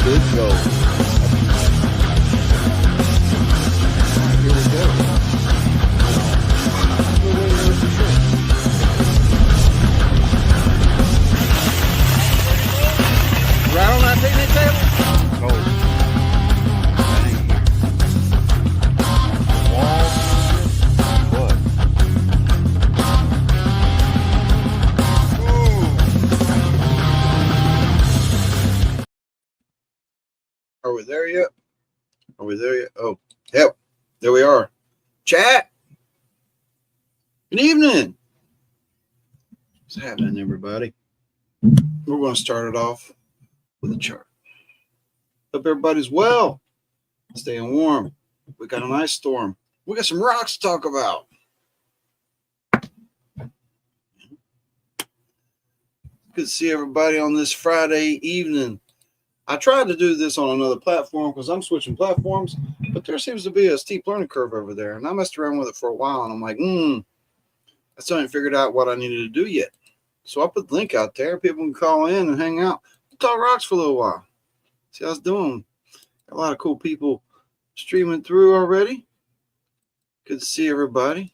Good gold. Here we go. Right on that picnic table? Gold. What? Are we there yet? Are we there yet? Oh, yep. There we are. Chat. Good evening. What's happening, everybody? We're going to start it off with a chart. Hope everybody's well. Staying warm. We got an ice storm. We got some rocks to talk about. Good to see everybody on this Friday evening. I tried to do this on another platform because I'm switching platforms, but there seems to be a steep learning curve over there. And I messed around with it for a while, and I'm like, I still haven't figured out what I needed to do yet. So I put the link out there. People can call in and hang out. We'll talk rocks for a little while. See how it's doing. Got a lot of cool people streaming through already. Good to see everybody.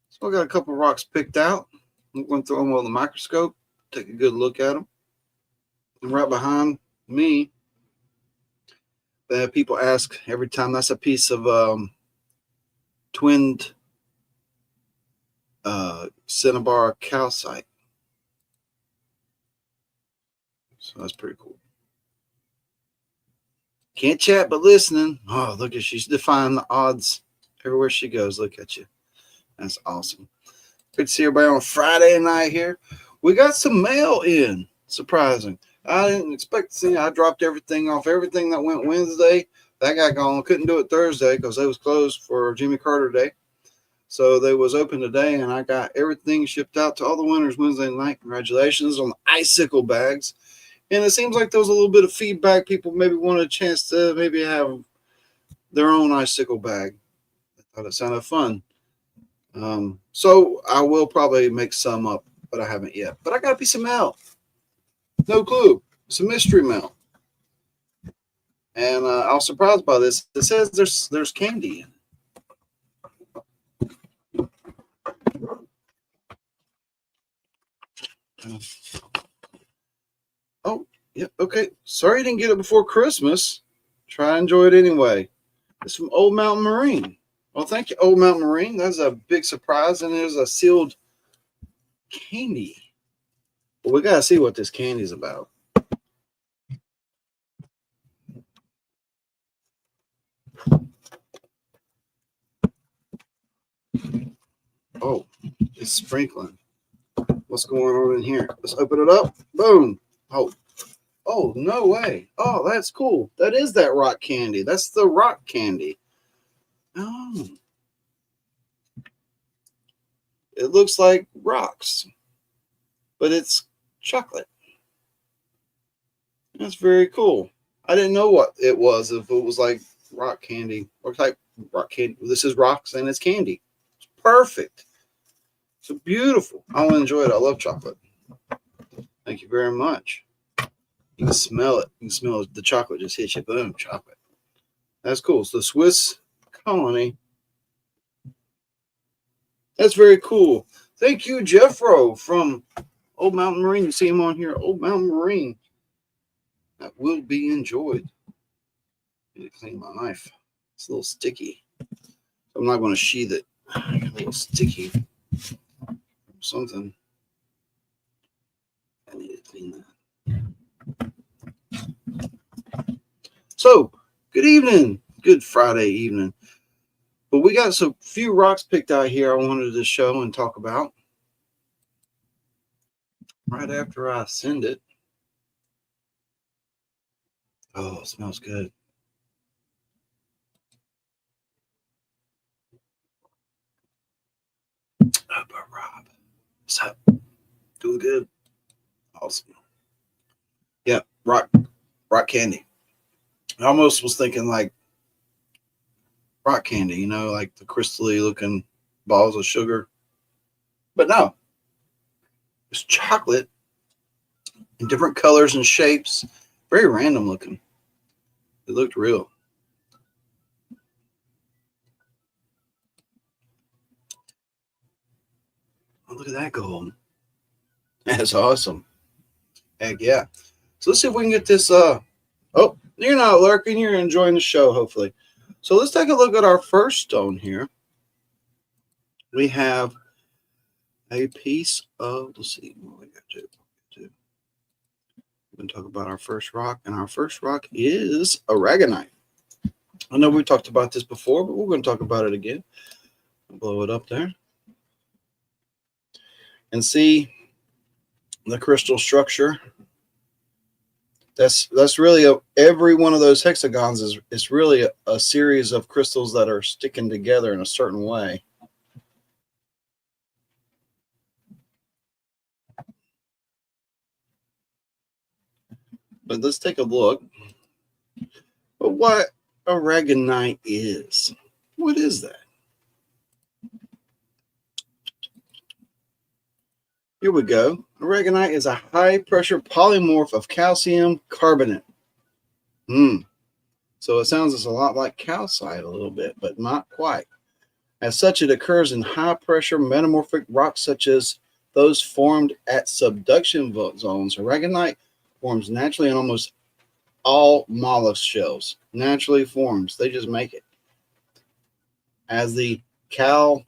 So I got a couple of rocks picked out. I'm going to throw them on the microscope, take a good look at them. And right behind me, people ask every time, that's a piece of twinned cinnabar calcite. So that's pretty cool. Can't chat but listening. Oh, look at she's defying the odds everywhere she goes. Look at you. That's awesome. Good to see everybody on Friday night here. We got some mail in. Surprising. I didn't expect to see. I dropped everything off. Everything that went Wednesday, that got gone. Couldn't do it Thursday because they was closed for Jimmy Carter Day. So they was open today, and I got everything shipped out to all the winners Wednesday night. Congratulations on the icicle bags. And it seems like there was a little bit of feedback. People maybe wanted a chance to maybe have their own icicle bag. I thought it sounded fun. So I will probably make some up, but I haven't yet. But I got a piece of mail. No clue. It's a mystery mail. And I was surprised by this. It says there's candy in it. Oh, yeah, okay. Sorry you didn't get it before Christmas. Try and enjoy it anyway. It's from Old Mountain Marine. Well, thank you, Old Mountain Marine. That's a big surprise. And there's a sealed candy. Well, we got to see what this candy is about. Oh, it's sprinkling. What's going on in here? Let's open it up. Boom. Oh, no way. Oh, that's cool. That is that rock candy. That's the rock candy. Oh. It looks like rocks, but it's chocolate. That's very cool. I didn't know what it was, if it was like rock candy or type rock candy. This is rocks and it's candy. It's perfect. So beautiful. I'll enjoy it. I love chocolate. Thank you very much. You can smell it. You can smell the chocolate just hit you. Boom, chocolate. That's cool. So the Swiss Colony. That's very cool. Thank you, Jeffro from Old Mountain Marine. You see him on here, Old Mountain Marine. That will be enjoyed. I need to clean my knife. It's a little sticky. I'm not going to sheath it. A little sticky. Something. I need to clean that. So, good evening. Good Friday evening. But we got some few rocks picked out here I wanted to show and talk about. Right after I send it. Oh, it smells good. Rob. What's up? Doing good? Awesome. Yeah, rock candy. I almost was thinking like rock candy, you know, like the crystally looking balls of sugar. But no, it's chocolate in different colors and shapes Very random looking. It looked real. Oh, look at that gold. That's awesome. Heck yeah. So let's see if we can get this. Oh, you're not lurking. You're enjoying the show, hopefully. So let's take a look at our first stone here. We have a piece of, let's see, what we got to. We're going to talk about our first rock, and our first rock is aragonite. I know we talked about this before, but we're going to talk about it again. I'll blow it up there. And see the crystal structure. That's really every one of those hexagons is really a series of crystals that are sticking together in a certain way. But let's take a look at what aragonite is. What is that? Here we go. Aragonite is a high-pressure polymorph of calcium carbonate. So it sounds a lot like calcite a little bit, but not quite. As such, it occurs in high-pressure metamorphic rocks such as those formed at subduction zones. Aragonite forms naturally in almost all mollusk shells. Naturally forms. They just make it. As the calcareous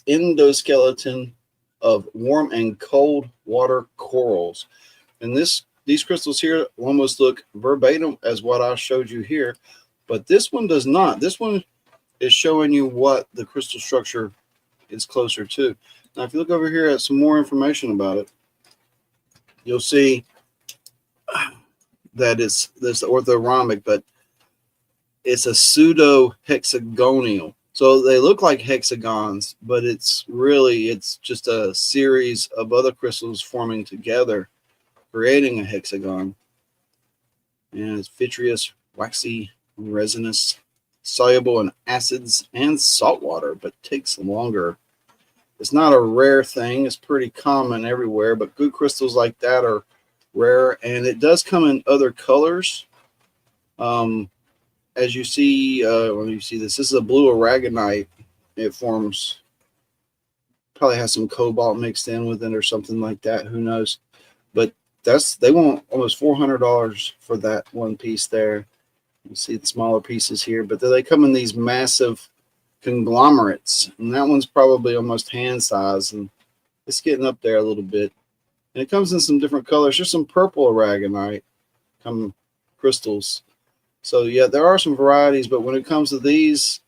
endoskeleton of warm and cold water corals. And these crystals here almost look verbatim as what I showed you here, but this one does not. This one is showing you what the crystal structure is closer to. Now, if you look over here at some more information about it, you'll see that it's this orthorhombic, but it's a pseudo hexagonal. So they look like hexagons, but it's just a series of other crystals forming together, creating a hexagon. And it's vitreous, waxy, resinous, soluble in acids and salt water, but takes longer. It's not a rare thing. It's pretty common everywhere, but good crystals like that are rare, and it does come in other colors. As you see, when you see this is a blue aragonite. It forms, probably has some cobalt mixed in with it or something like that. Who knows? But they want almost $400 for that one piece there. You see the smaller pieces here, but they come in these massive conglomerates, and that one's probably almost hand size, and it's getting up there a little bit. And it comes in some different colors. There's some purple aragonite, come crystals. So yeah, there are some varieties, but when it comes to these,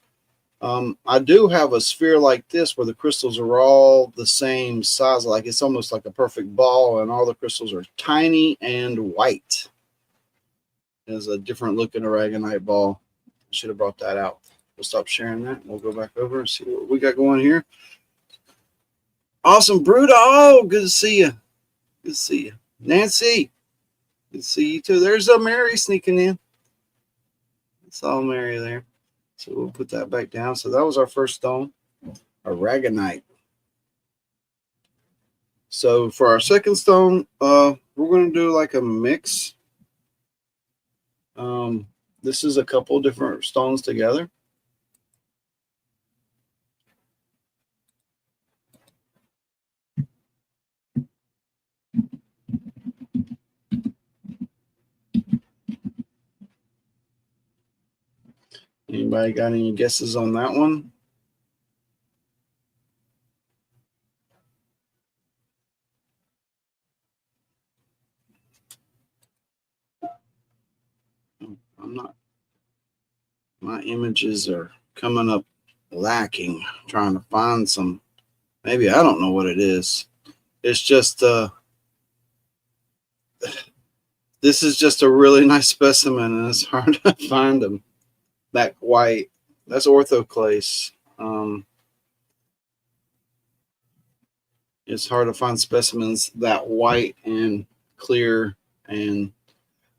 I do have a sphere like this where the crystals are all the same size, like it's almost like a perfect ball, and all the crystals are tiny and white. There's a different looking aragonite ball. Should have brought that out. We'll stop sharing that. We'll go back over and see what we got going here. Awesome, Bruda. Oh, good to see you. Good to see you. Nancy, good to see you too. There's a Mary sneaking in. It's all Mary there. So we'll put that back down. So that was our first stone, aragonite. So for our second stone, we're going to do like a mix. This is a couple different stones together. Anybody got any guesses on that one? I'm not. My images are coming up lacking. I'm trying to find some. Maybe I don't know what it is. It's just this is just a really nice specimen, and it's hard to find them that white. That's orthoclase. It's hard to find specimens that white and clear, and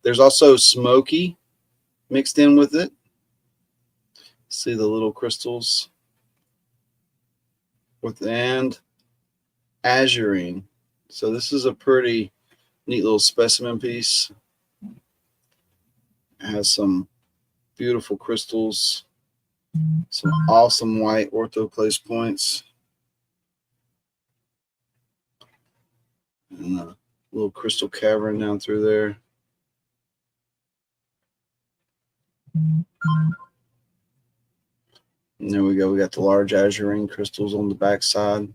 there's also smoky mixed in with it. See the little crystals and azurine. So this is a pretty neat little specimen piece. It has some beautiful crystals, some awesome white orthoclase points, and a little crystal cavern down through there. And there we go. We got the large azurine crystals on the back side.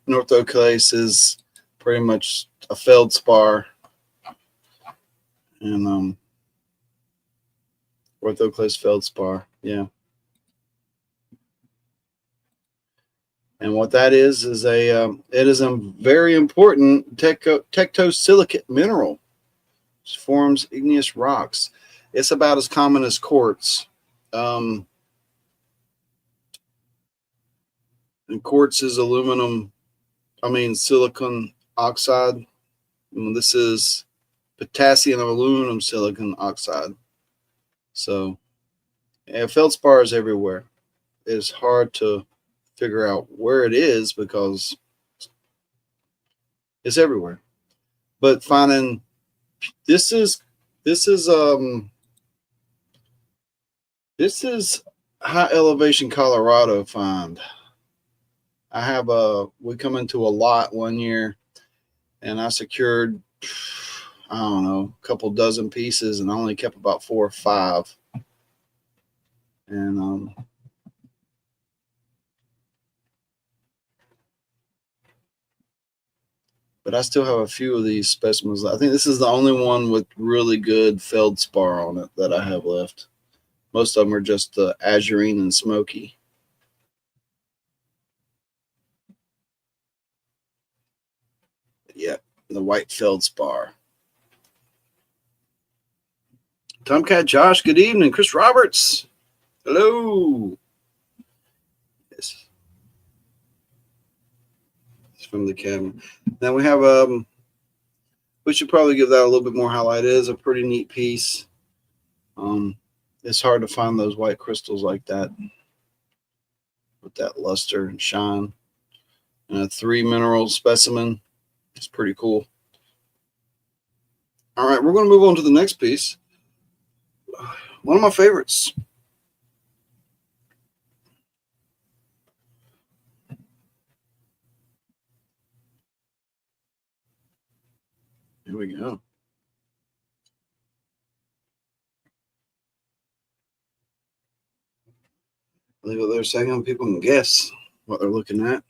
Orthoclase is pretty much a feldspar, and orthoclase feldspar, yeah. And what that is it is a very important tectosilicate mineral. It forms igneous rocks. It's about as common as quartz. And quartz is silicon oxide. And this is potassium aluminum silicon oxide. So, feldspar is everywhere. It's hard to figure out where it is because it's everywhere. But finding this is high elevation Colorado find. We come into a lot one year and I secured, I don't know, a couple dozen pieces, and I only kept about 4 or 5. And but I still have a few of these specimens. I think this is the only one with really good feldspar on it that I have left. Most of them are just azurine and smoky. Yeah, the white feldspar. Tomcat Josh, good evening. Chris Roberts, hello. Yes. It's from the cabin. Now we have we should probably give that a little bit more highlight. It is a pretty neat piece. It's hard to find those white crystals like that with that luster and shine. And a 3 mineral specimen. It's pretty cool. All right, we're going to move on to the next piece. One of my favorites. Here we go. Leave it there a second. People can guess what they're looking at.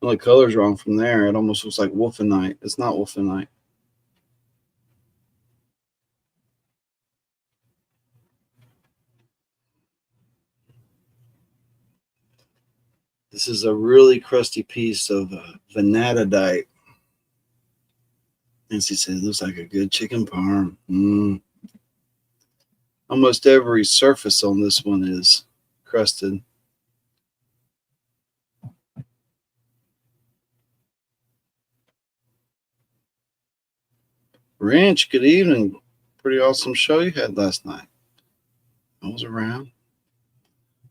Well, the color's wrong from there. It almost looks like wolfenite. It's not wolfenite. This is a really crusty piece of vanadidite. Nancy says it looks like a good chicken parm. Almost every surface on this one is crusted. Ranch, good evening. Pretty awesome show you had last night. I was around.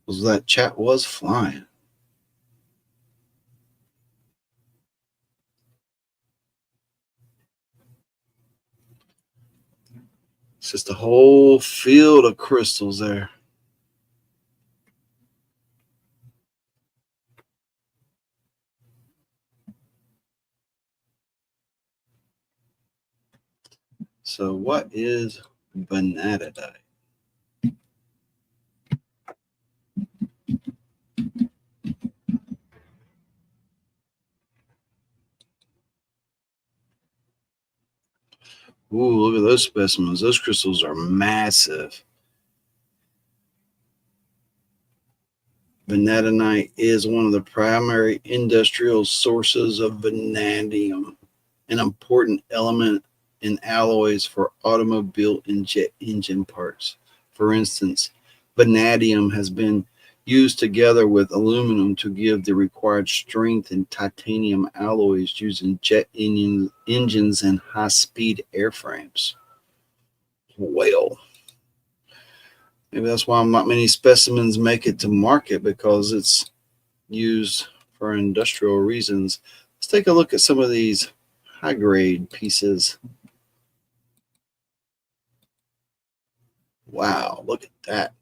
That chat was flying. It's just a whole field of crystals there. So what is vanadidite? Ooh, look at those specimens. Those crystals are massive. Vanadinite is one of the primary industrial sources of vanadium, an important element in alloys for automobile and jet engine parts. For instance, vanadium has been used together with aluminum to give the required strength in titanium alloys used in jet engines and high-speed airframes. Well, Maybe that's why not many specimens make it to market, because it's used for industrial reasons. Let's take a look at some of these high grade pieces. Wow, look at that.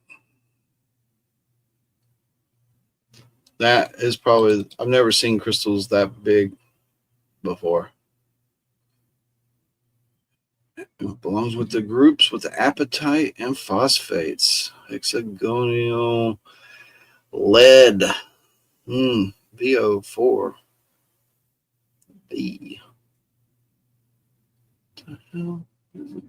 That is probably, I've never seen crystals that big before. It belongs with the groups with the apatite and phosphates. Hexagonal lead. VO4. B. What the hell is it?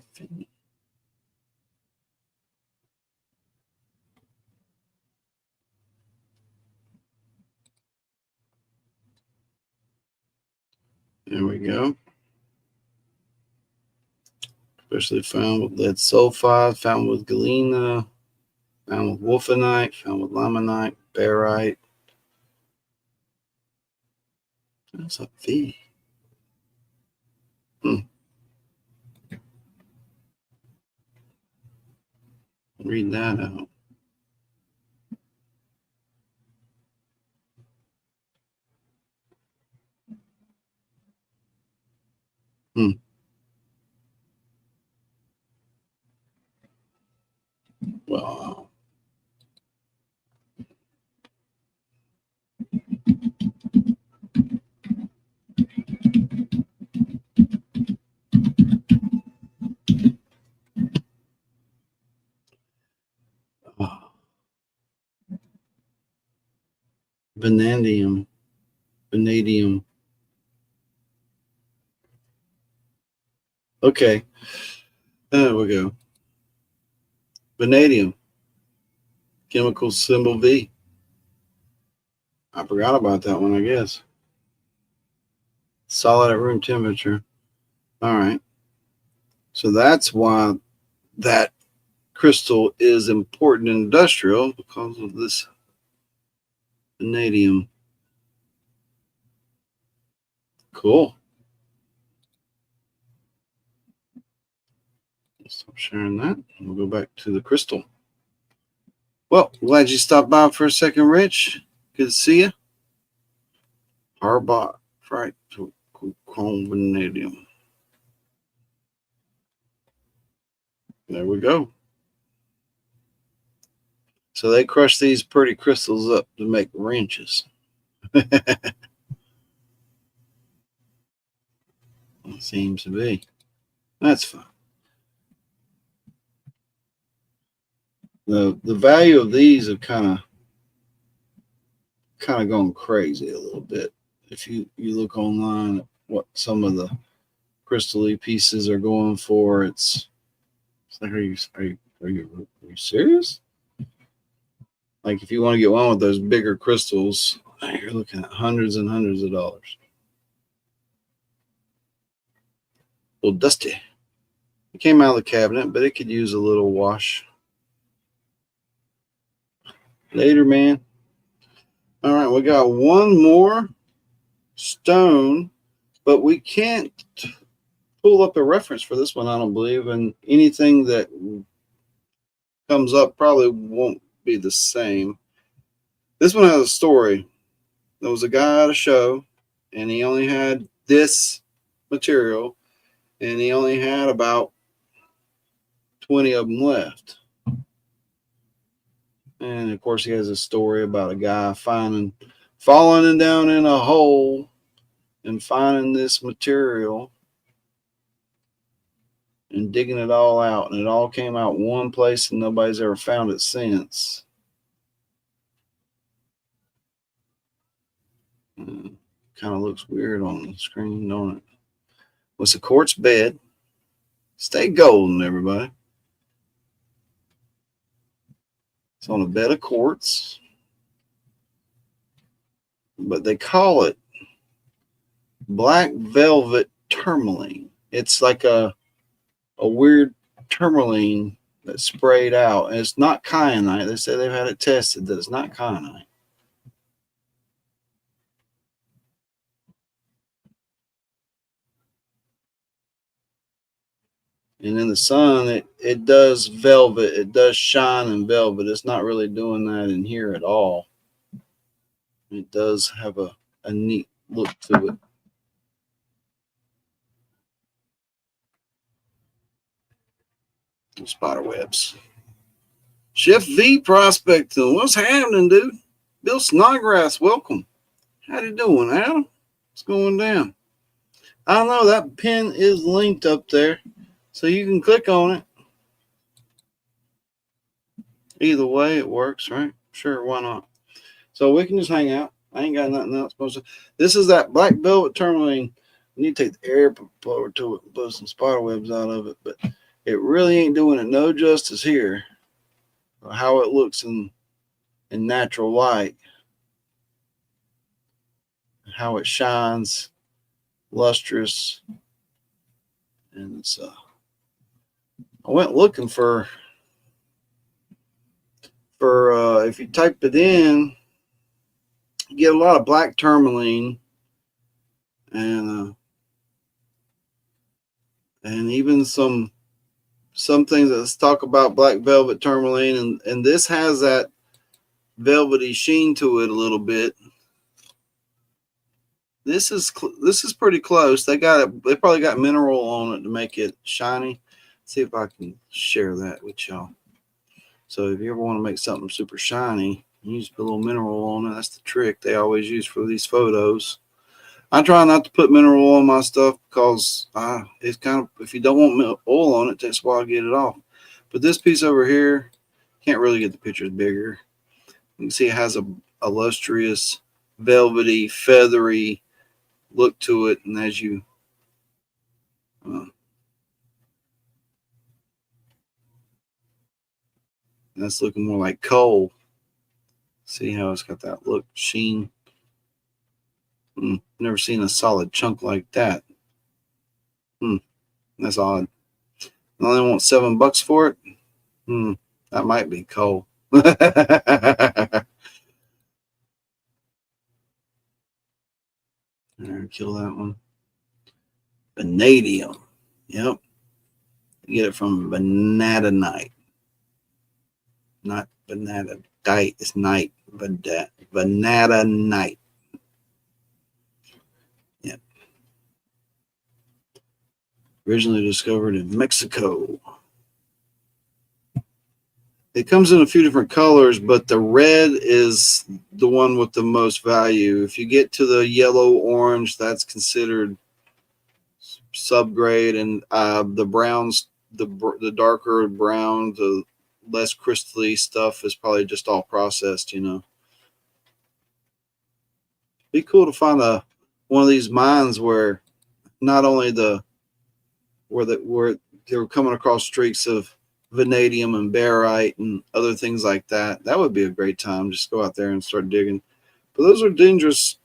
There we go. Especially found with lead sulfide, found with galena, found with wolfenite, found with limonite, barite. That's a V. Read that out. Wow. Oh. Vanadium. Vanadium. Okay. There we go. Vanadium. Chemical symbol V. I forgot about that one, I guess. Solid at room temperature. All right. So that's why that crystal is important in industrial, because of this vanadium. Cool. Stop sharing that. We'll go back to the crystal. Well, glad you stopped by for a second, Rich. Good to see you. Harbot, right? Chrome vanadium. There we go. So they crush these pretty crystals up to make wrenches. It seems to be. That's fine. The value of these have kind of gone crazy a little bit. If you look online at what some of the crystal pieces are going for, it's like, are you serious? Like, if you want to get one with those bigger crystals, you're looking at hundreds and hundreds of dollars. A little dusty. It came out of the cabinet, but it could use a little wash. Later, man. All right, we got one more stone, but we can't pull up a reference for this one, I don't believe, and anything that comes up probably won't be the same. This one has a story. There was a guy at a show, and he only had this material, and he only had about 20 of them left. And of course, he has a story about a guy falling down in a hole and finding this material and digging it all out. And it all came out one place, and nobody's ever found it since. Kind of looks weird on the screen, don't it? It's a quartz bed. Stay golden, everybody. It's on a bed of quartz, but they call it black velvet tourmaline. It's like a weird tourmaline that's sprayed out, and it's not kyanite. They say they've had it tested that it's not kyanite. And in the sun, it does velvet. It does shine in velvet. It's not really doing that in here at all. It does have a neat look to it. Spider webs. Chef V prospecting. What's happening, dude? Bill Snodgrass, welcome. How you doing, Adam? What's going down? I don't know. That pin is linked up there, so you can click on it. Either way, it works, right? Sure, why not? So we can just hang out. I ain't got nothing else. This is that black velvet tourmaline. You need to take the air blower to it and blow some spider webs out of it, but it really ain't doing it no justice here. How it looks in natural light, how it shines, lustrous, and it's. I went looking for if you type it in, you get a lot of black tourmaline, and even some things that talk about black velvet tourmaline, and this has that velvety sheen to it a little bit. This is pretty close. They probably got mineral on it to make it shiny. Let's see if I can share that with y'all. So if you ever want to make something super shiny, you just put a little mineral on it. That's the trick they always use for these photos. I try not to put mineral on my stuff because it's kind of, if you don't want oil on it, it takes a while to get it off. But this piece over here, can't really get the pictures bigger. You can see it has a lustrous, velvety, feathery look to it, and as you that's looking more like coal. See how it's got that look, sheen. Never seen a solid chunk like that. That's odd. I only want $7 for it. That might be coal. Kill that one. Vanadium. Yep. You get it from vanadinite. Not vanadite. It's night. Vanadinite. Yep. Originally discovered in Mexico. It comes in a few different colors, but the red is the one with the most value. If you get to the yellow orange, that's considered subgrade, and the browns, the darker brown, the less crystally stuff is probably just all processed, you know. Be cool to find one of these mines where not only where they were coming across streaks of vanadium and barite and other things like that. That would be a great time. Just go out there and start digging. But those are dangerous.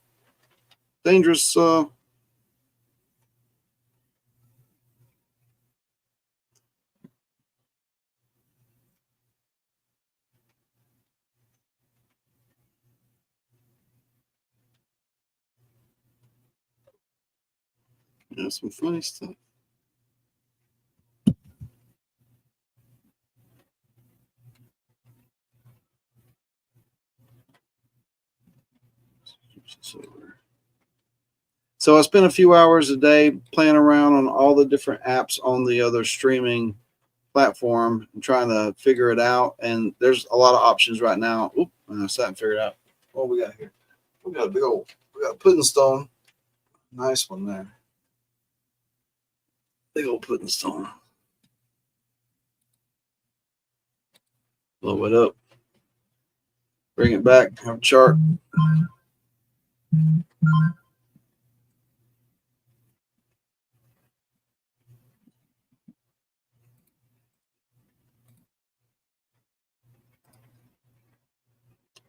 Some funny stuff. So I spend a few hours a day playing around on all the different apps on the other streaming platform and trying to figure it out. And there's a lot of options right now. Oop, I sat and figured out what we got here. We got a pudding stone. Nice one there. Big old pudding stone. Blow it up. Bring it back. Have a chart.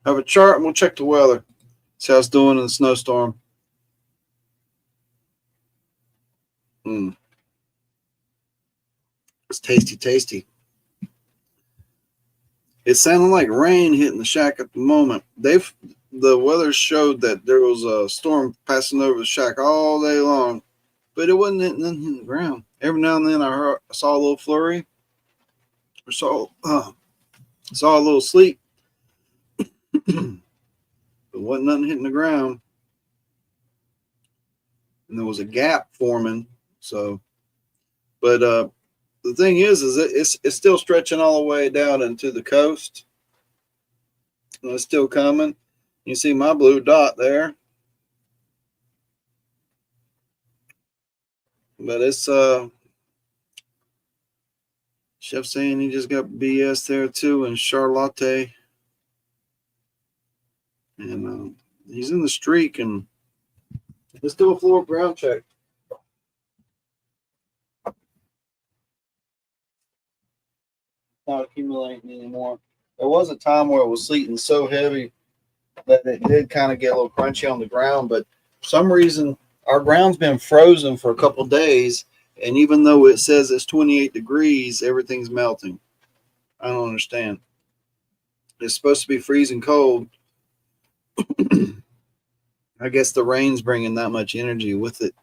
Have a chart and we'll check the weather. See how it's doing in the snowstorm. It's tasty. It's sounding like rain hitting the shack at the moment. The weather showed that there was a storm passing over the shack all day long, but it wasn't hitting the ground. Every now and then I saw a little flurry, or saw a little sleet, but wasn't nothing hitting the ground. And there was a gap forming. So, but the thing is it's still stretching all the way down into the coast. And it's still coming. You see my blue dot there. But it's Chef saying he just got BS there too in Charlotte. And he's in the streak, and let's do a floor ground check. Not accumulating anymore. There was a time where it was sleeting so heavy that it did kind of get a little crunchy on the ground, but for some reason our ground's been frozen for a couple days, and even though it says it's 28 degrees, everything's melting. I don't understand. It's supposed to be freezing cold. I guess the rain's bringing that much energy with it.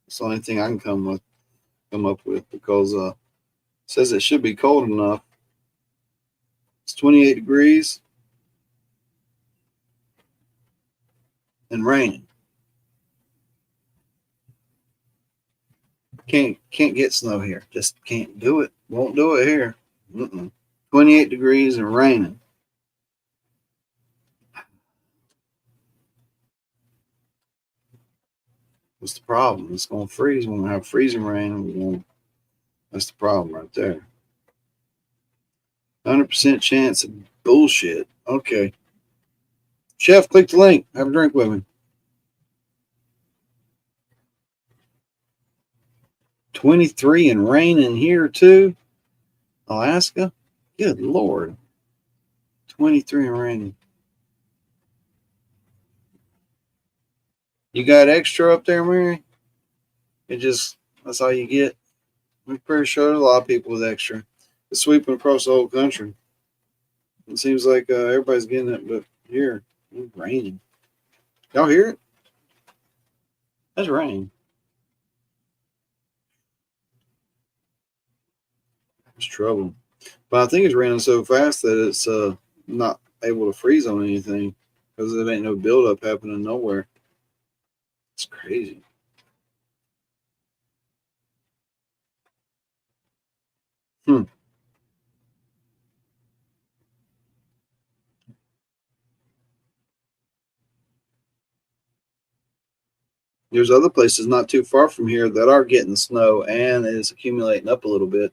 It's the only thing I can come up with, because it says it should be cold enough. It's 28 degrees and raining. Can't get snow here. Just can't do it. Won't do it here. 28 degrees and raining. What's the problem? It's going to freeze when we have freezing rain. That's the problem right there. 100% chance of bullshit. Okay. Chef, click the link. Have a drink with me. 23 and rain in here too. Alaska. Good Lord. 23 and raining. You got extra up there, Mary? That's all you get. I'm pretty sure there's a lot of people with extra. It's sweeping across the whole country. It seems like everybody's getting it, but here, it's raining. Y'all hear it? That's rain. It's trouble. But I think it's raining so fast that it's not able to freeze on anything, because there ain't no buildup happening nowhere. It's crazy. There's other places not too far from here that are getting snow, and it's accumulating up a little bit.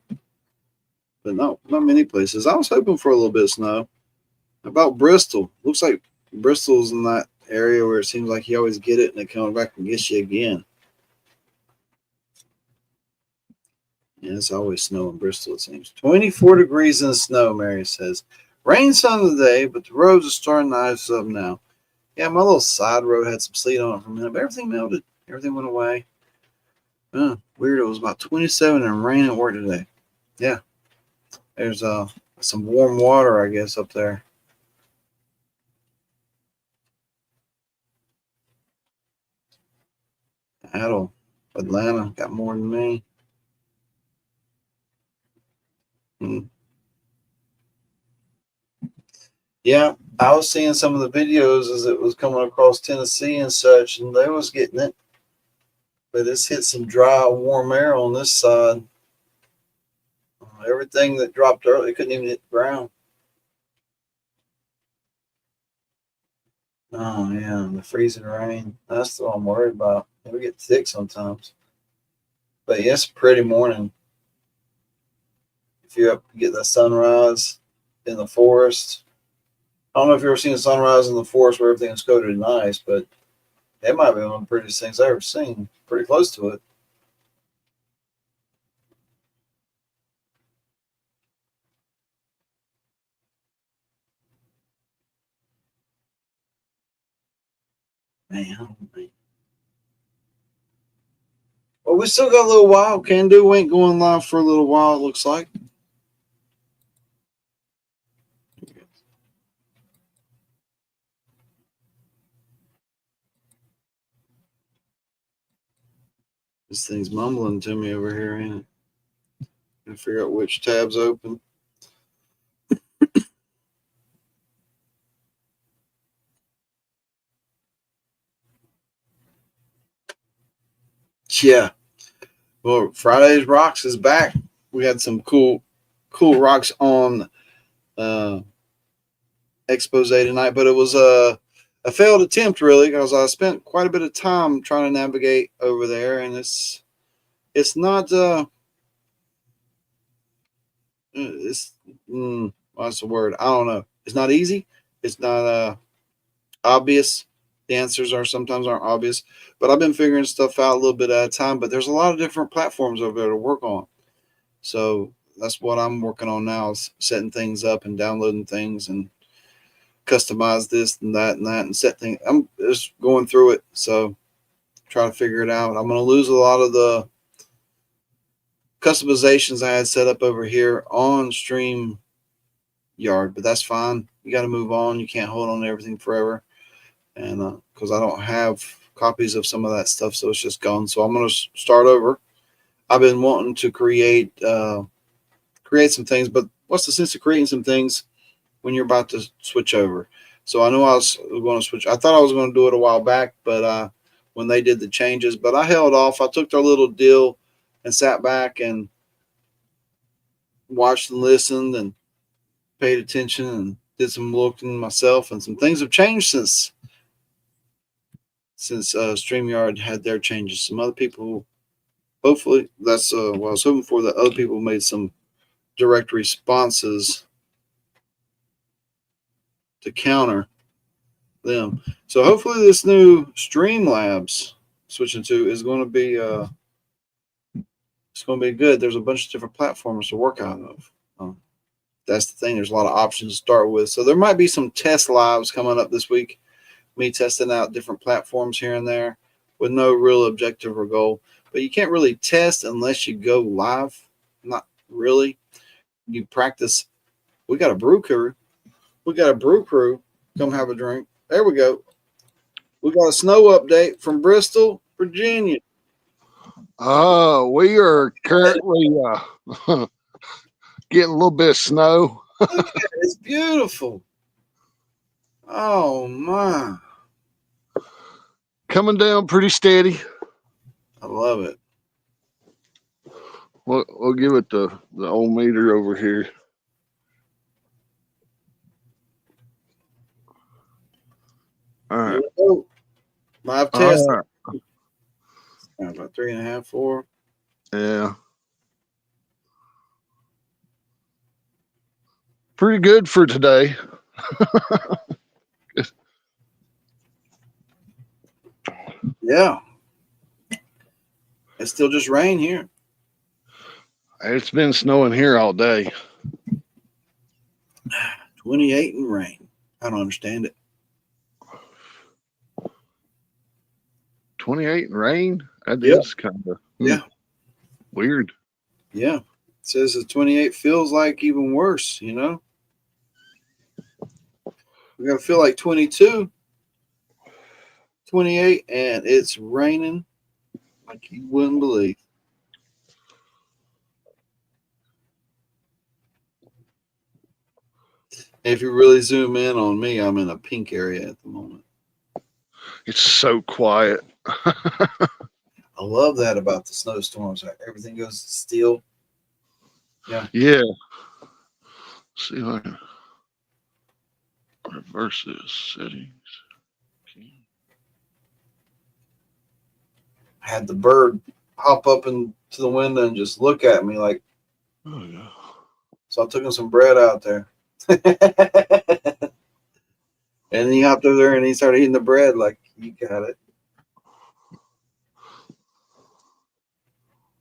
But no, not many places. I was hoping for a little bit of snow. How about Bristol? Looks like Bristol's in that area where it seems like you always get it and it comes back and gets you again. Yeah, it's always snow in Bristol, it seems. 24 degrees in the snow, Mary says. Rain some today, but the roads are starting to ice up now. Yeah, my little side road had some sleet on it for a minute, but everything melted. Everything went away. Weird. It was about 27 and rain at work today. Yeah. There's some warm water, I guess, up there. Atlanta got more than me. Yeah, I was seeing some of the videos as it was coming across Tennessee and such, and they was getting it. But it's hit some dry, warm air on this side. Everything that dropped early couldn't even hit the ground. Oh, yeah, the freezing rain. That's what I'm worried about. We get thick sometimes. But yeah, it's a pretty morning. If you're up to get that sunrise in the forest. I don't know if you've ever seen a sunrise in the forest where everything's coated in ice, but it might be one of the prettiest things I've ever seen. Pretty close to it. Man. Well, we still got a little while. Can Do ain't going live for a little while, it looks like. This thing's mumbling to me over here, ain't it? Gotta figure out which tab's open. Yeah. Well, Friday's Rocks is back. We had some cool rocks on expose tonight, but it was a failed attempt really, because I spent quite a bit of time trying to navigate over there, and it's not what's the word? I don't know. It's not easy. It's not obvious. The answers sometimes aren't obvious, but I've been figuring stuff out a little bit at a time. But there's a lot of different platforms over there to work on, so that's what I'm working on now, is setting things up and downloading things and customize this and that and set things. I'm just going through it, so try to figure it out. I'm going to lose a lot of the customizations I had set up over here on StreamYard, but that's fine. You got to move on. You can't hold on to everything forever, and because I don't have copies of some of that stuff, so it's just gone. So I'm going to start over. I've been wanting to create some things, but what's the sense of creating some things when you're about to switch over? So I know I was going to switch. I thought I was going to do it a while back, but when they did the changes, but I held off. I took their little deal and sat back and watched and listened and paid attention and did some looking myself, and some things have changed since StreamYard had their changes. Some other people, hopefully, that's what I was hoping for, that other people made some direct responses to counter them. So hopefully this new Streamlabs switching to is going to be it's going to be good. There's a bunch of different platforms to work out of. That's the thing. There's a lot of options to start with. So there might be some test lives coming up this week, me testing out different platforms here and there with no real objective or goal. But you can't really test unless you go live. Not really. You practice. We got a brew crew. Come have a drink. There we go. We got a snow update from Bristol, Virginia. We are currently getting a little bit of snow. It's beautiful. Oh my. Coming down pretty steady. I love it. We'll give it the old meter over here. All right. Live test. All right. About 3.5, 4. Yeah. Pretty good for today. Yeah. It's still just rain here. It's been snowing here all day. 28 and rain. I don't understand it. 28 and rain? That is kind of weird. Yeah. It says the 28 feels like even worse, you know? We're going to feel like 22, 28, and it's raining like you wouldn't believe. If you really zoom in on me, I'm in a pink area at the moment. It's so quiet. I love that about the snowstorms. Everything goes still. Yeah. Yeah. Let's see if I can reverse this settings. I had the bird hop up into the window and just look at me like. Oh yeah. So I took him some bread out there. And he hopped over there and he started eating the bread like, you got it.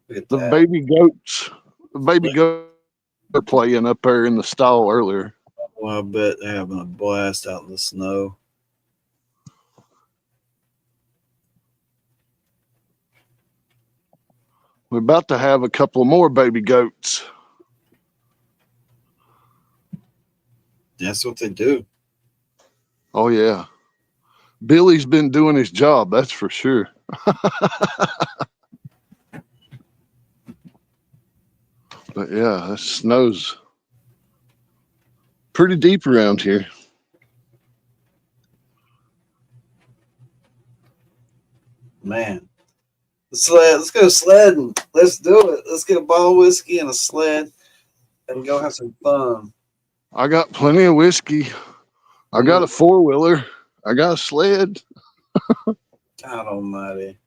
Look at The that. baby goats are playing up there in the stall earlier. Well, I bet they're having a blast out in the snow. We're about to have a couple more baby goats. That's what they do. Oh yeah. Billy's been doing his job, that's for sure. But yeah, it snows pretty deep around here. Man. Sled. Let's go sledding. Let's do it. Let's get a bottle of whiskey and a sled and go have some fun. I got plenty of whiskey. I got a 4-wheeler. I got a sled. God almighty.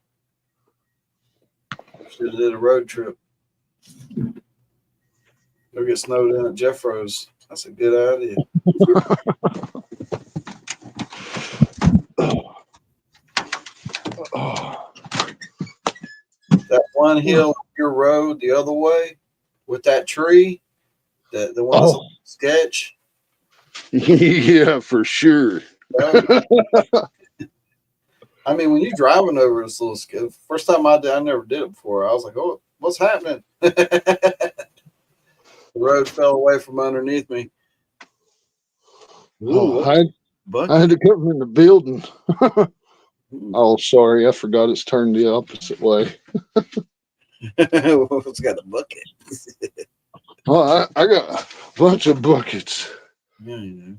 Should have did a road trip. Go get snowed in at Jeffro's. That's a good idea. That one hill on your road the other way with that tree, the one that's a sketch. Yeah, for sure. I mean, when you're driving over this little sketch, first time I never did it before. I was like, oh, what's happening? The road fell away from underneath me. Ooh, I had to come in the building. Oh, sorry. I forgot it's turned the opposite way. It's got a bucket. Oh, I got a bunch of buckets. Yeah, you know.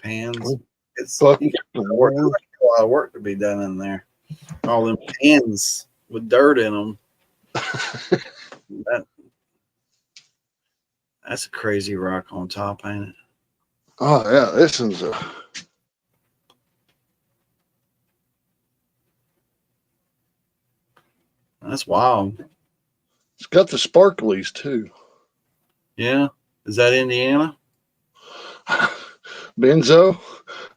Pans. It's Bucket. a lot of work to be done in there. All them pans with dirt in them. That's a crazy rock on top, ain't it? Oh, yeah. This one's That's wild. It's got the sparklies, too. Yeah. Is that Indiana? Benzo?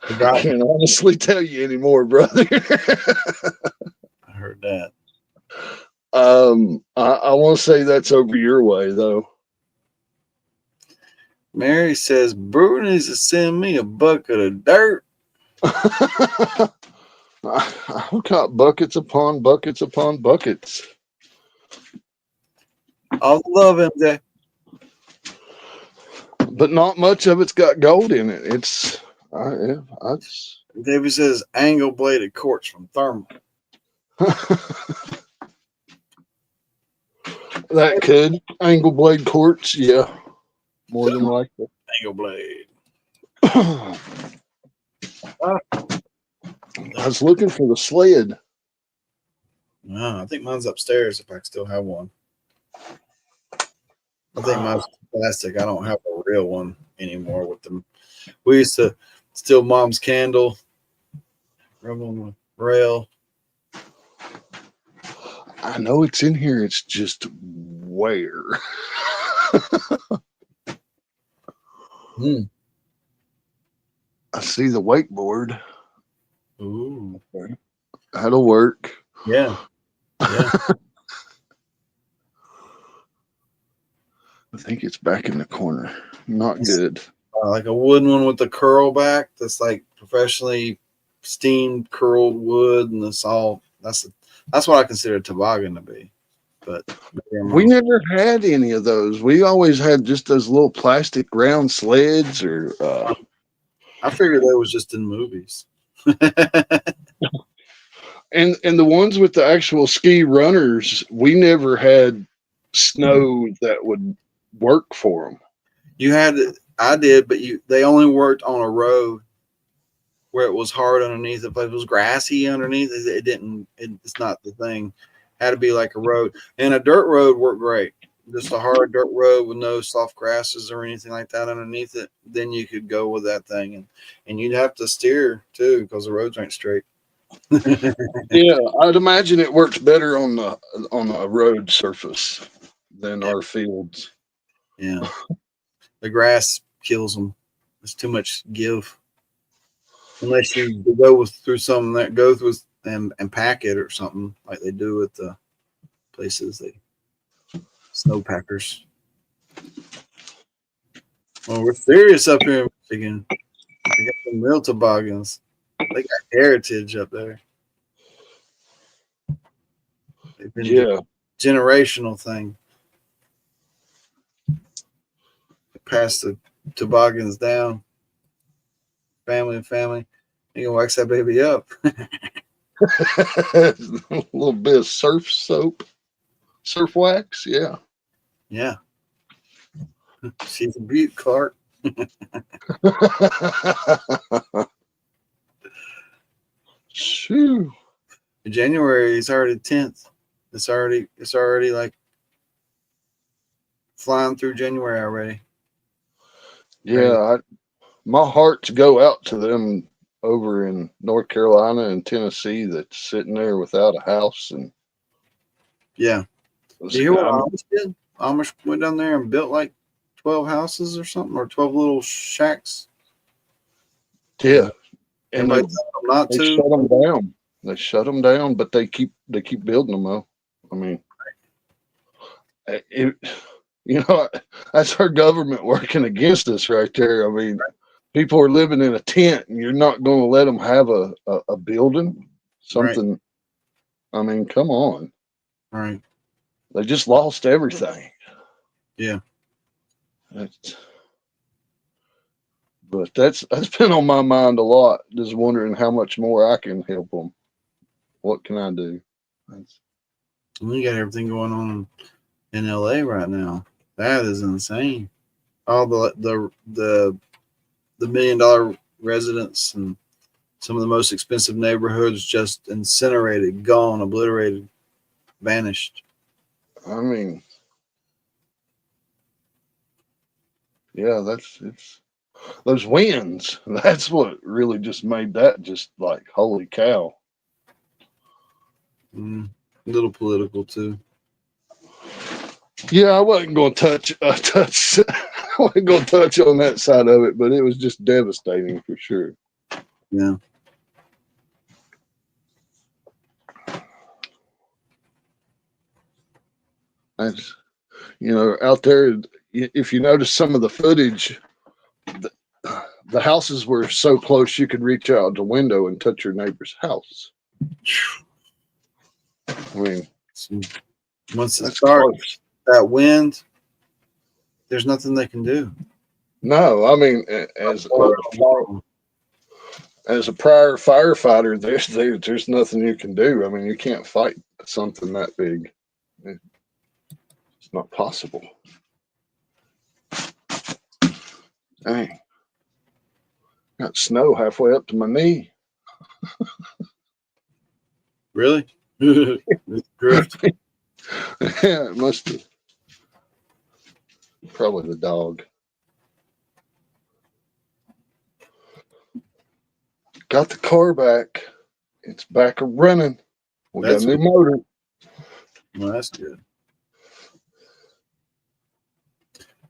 I can't honestly tell you anymore, brother. I heard that. I want to say that's over your way, though. Mary says, Brewer needs to send me a bucket of dirt. I've got buckets upon buckets upon buckets. All the love, MJ. But not much of it's got gold in it. It's David says angle bladed quartz from thermal. That could angle blade quartz, yeah, more than likely. Angle blade. I was looking for the sled. No, I think mine's upstairs if I still have one. I think mine's plastic. I don't have a real one anymore with them. We used to steal mom's candle, rub on the rail. I know it's in here. It's just where. I see the wakeboard. Ooh. That'll work. Yeah. Yeah. I think it's back in the corner. Not good. Like a wooden one with the curl back that's like professionally steamed curled wood, and that's what I consider a toboggan to be. But we never had any of those. We always had just those little plastic round sleds or I figured that was just in movies. And the ones with the actual ski runners, we never had snow that would work for them. I did, but they only worked on a road where it was hard underneath. If it was grassy underneath, it didn't. It's not the thing. It had to be like a road, and a dirt road worked great. Just a hard dirt road with no soft grasses or anything like that underneath it. Then you could go with that thing, and you'd have to steer too because the roads ain't straight. Yeah, I'd imagine it works better on a road surface than our fields. Yeah, the grass kills them. There's too much give. Unless you go through something that go through and pack it or something like they do at the places, snowpackers. Well, we're serious up here in Michigan. We got some real toboggans. They got heritage up there. They've been generational thing. They pass the toboggans down. Family and family. You can wax that baby up. A little bit of surf soap. Surf Wax, yeah. Yeah. She's a beaut, Clark. Shoo. January is already 10th. It's already like flying through January already. Yeah, my hearts go out to them over in North Carolina and Tennessee that's sitting there without a house. And Yeah. Did you hear what Amish did? Amish went down there and built like 12 houses or something, or 12 little shacks. yeah, and Everybody told them not they to. shut them down. They shut them down, but they keep building them though. I mean, it, that's our government working against us right there. I mean, people are living in a tent, and you're not going to let them have a building, something. Right. I mean, come on. Right. They just lost everything. Yeah. But that's been on my mind a lot. Just wondering how much more I can help them. What can I do? We got everything going on in LA right now. That is insane. All the $1 million residents and some of the most expensive neighborhoods just incinerated, gone, obliterated, vanished. I mean, yeah, it's those winds. That's what really just made that just like, holy cow. A little political too. Yeah, I wasn't going to touch. I wasn't going to touch on that side of it, but it was just devastating for sure. Yeah. That's, out there, if you notice some of the footage, the houses were so close you could reach out the window and touch your neighbor's house. I mean, once it starts, that wind, there's nothing they can do. No, I mean, as a prior firefighter, there's nothing you can do. I mean, you can't fight something that big. It's not possible. Dang. Got snow halfway up to my knee. Really? It's drift. Yeah, it must have. Probably the dog. Got the car back. It's back running. We got a new motor. Well, that's good.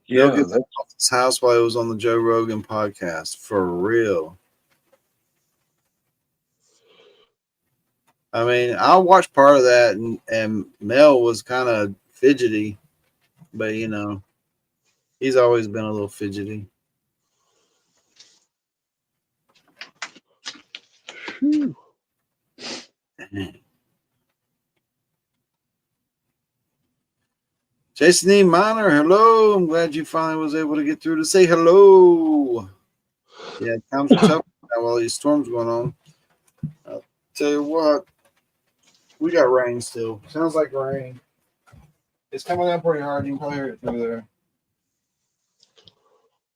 Yeah, Bill gets off his house while he was on the Joe Rogan podcast. For real. I mean, I watched part of that, and Mel was kind of fidgety, but he's always been a little fidgety. Whew. Jason E. Miner, hello. I'm glad you finally was able to get through to say hello. Yeah, times are tough now while these storms going on. I'll tell you what, we got rain still. Sounds like rain. It's coming down pretty hard. You can probably hear it through there.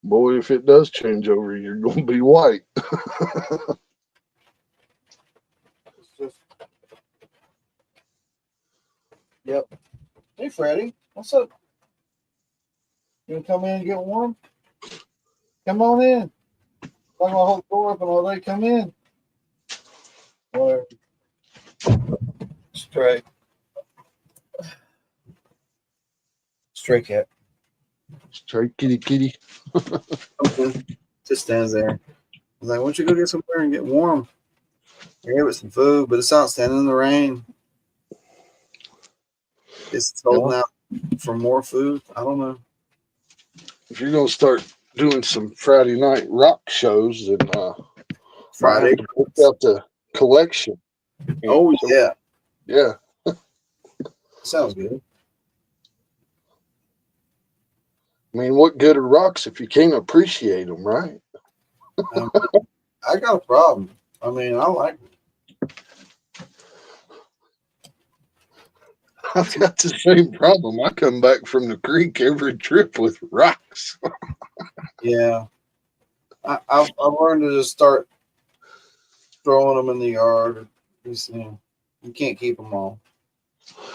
Boy, if it does change over, you're going to be white. Yep. Hey, Freddie. What's up? You want to come in and get warm? Come on in. I'm going to hold the door open while they come in. Whatever. Stray cat. Stray kitty. Just stands there. I was like, why don't you go get somewhere and get warm? I gave it some food, but it's out standing in the rain. It's holding out for more food. I don't know. If you're going to start doing some Friday night rock shows, then Friday, put out the collection. Oh, yeah. Yeah. Sounds good. I mean, what good are rocks if you can't appreciate them, right? I got a problem. I mean, I like them. I've got the same problem. I come back from the creek every trip with rocks. Yeah, I've learned to just start throwing them in the yard. You can't keep them all.